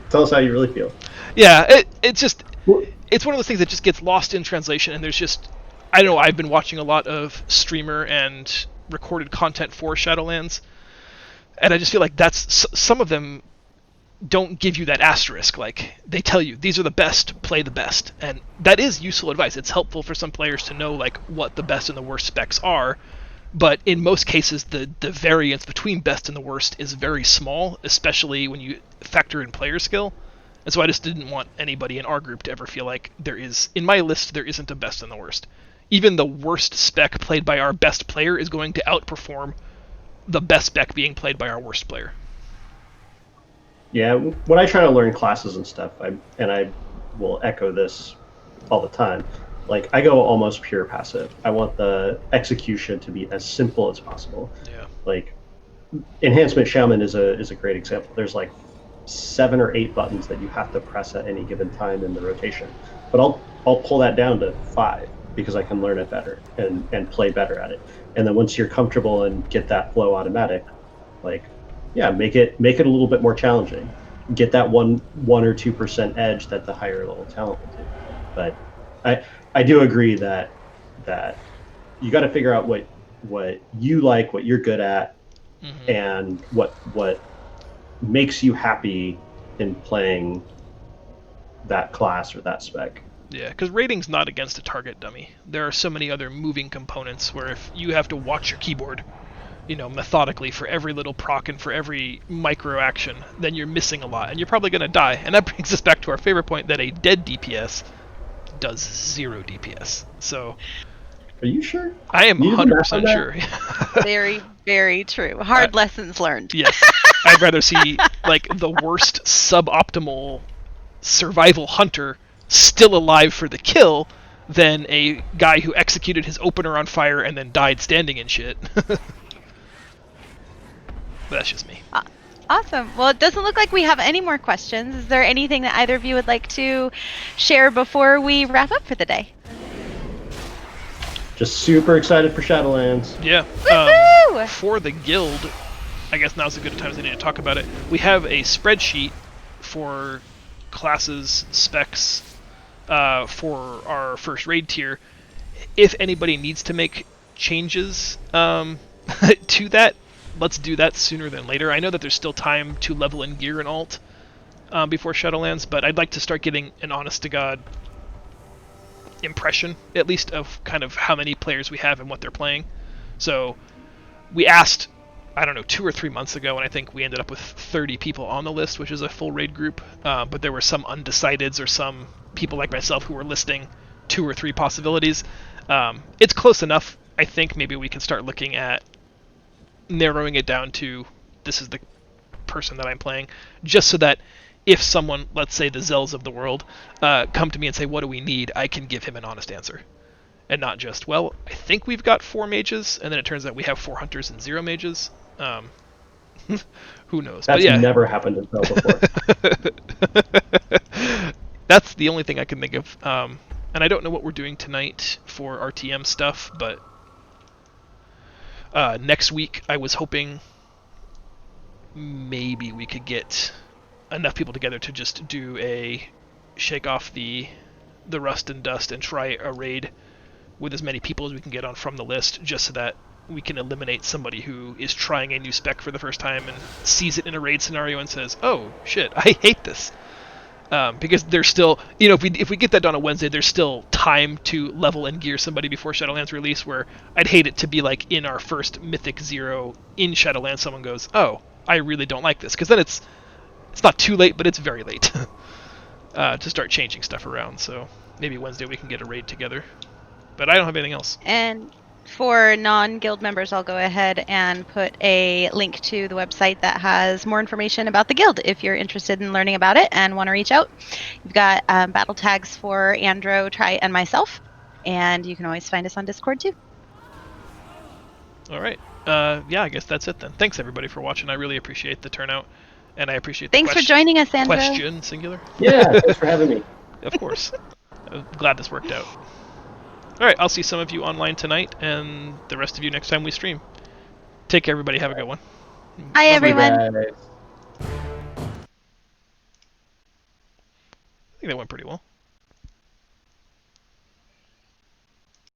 S3: Tell us how you really feel.
S2: Yeah, it's one of those things that just gets lost in translation, and there's just, I don't know, I've been watching a lot of streamer and recorded content for Shadowlands, and I just feel like that's, some of them don't give you that asterisk. Like, they tell you these are the best, play the best, and that is useful advice. It's helpful for some players to know like what the best and the worst specs are, but in most cases the variance between best and the worst is very small, especially when you factor in player skill. And so I just didn't want anybody in our group to ever feel like there is, in my list, there isn't a best and the worst. Even the worst spec played by our best player is going to outperform the best spec being played by our worst player.
S3: Yeah, when I try to learn classes and stuff, I will echo this all the time. Like, I go almost pure passive. I want the execution to be as simple as possible.
S2: Yeah.
S3: Like, Enhancement Shaman is a great example. There's like 7 or 8 buttons that you have to press at any given time in the rotation. But I'll pull that down to 5 because I can learn it better and play better at it. And then once you're comfortable and get that flow automatic, like, yeah, make it a little bit more challenging. Get that 1 or 2% edge that the higher level talent will do. But I do agree that you got to figure out what you like, what you're good at, mm-hmm. and what makes you happy in playing that class or that spec.
S2: Yeah, because rating's not against a target dummy. There are so many other moving components where if you have to watch your keyboard, methodically for every little proc and for every micro action, then you're missing a lot, and you're probably going to die. And that brings us back to our favorite point, that a dead DPS does 0 DPS. So,
S3: are you sure?
S2: I am 100% sure.
S1: Very, very true. Hard lessons learned.
S2: Yes. I'd rather see like the worst suboptimal survival hunter still alive for the kill than a guy who executed his opener on fire and then died standing in shit. But that's just me.
S1: Awesome. Well, it doesn't look like we have any more questions. Is there anything that either of you would like to share before we wrap up for the day?
S3: Just super excited for Shadowlands.
S2: Yeah.
S1: Woohoo!
S2: For the guild, I guess now's a good time as I need to talk about it. We have a spreadsheet for classes, specs, for our first raid tier. If anybody needs to make changes to that, let's do that sooner than later. I know that there's still time to level in gear and alt before Shadowlands, but I'd like to start getting an honest-to-God impression, at least, of kind of how many players we have and what they're playing. So we asked, I don't know, 2 or 3 months ago, and I think we ended up with 30 people on the list, which is a full raid group, but there were some undecideds or some people like myself who were listing 2 or 3 possibilities. It's close enough. I think maybe we can start looking at narrowing it down to this is the person that I'm playing, just so that if someone, let's say the Zells of the world, come to me and say, what do we need, I can give him an honest answer. And not just, well, I think we've got 4 mages, and then it turns out we have 4 hunters and 0 mages. Who knows?
S3: That's
S2: but yeah.
S3: never happened in Zelda before.
S2: That's the only thing I can think of. And I don't know what we're doing tonight for RTM stuff, but next week I was hoping maybe we could get enough people together to just do a shake off the rust and dust and try a raid with as many people as we can get on from the list, just so that we can eliminate somebody who is trying a new spec for the first time and sees it in a raid scenario and says, oh shit, I hate this. Because there's still, if we get that done on Wednesday, there's still time to level and gear somebody before Shadowlands release, where I'd hate it to be like in our first Mythic 0 in Shadowlands, someone goes, oh, I really don't like this. Because then it's not too late, but it's very late to start changing stuff around. So maybe Wednesday we can get a raid together. But I don't have anything else.
S1: And for non-guild members, I'll go ahead and put a link to the website that has more information about the guild if you're interested in learning about it and want to reach out. You've got battle tags for Andro, Tri, and myself, and you can always find us on Discord too.
S2: All right. Yeah, I guess that's it then. Thanks everybody for watching. I really appreciate the turnout, and I appreciate
S1: Thanks for joining us, Andro.
S2: Question singular.
S3: Yeah, thanks for having me.
S2: Of course. I'm glad this worked out. Alright, I'll see some of you online tonight, and the rest of you next time we stream. Take care, everybody. Have a good one.
S1: Hi, everyone.
S3: Guys.
S2: I think that went pretty well.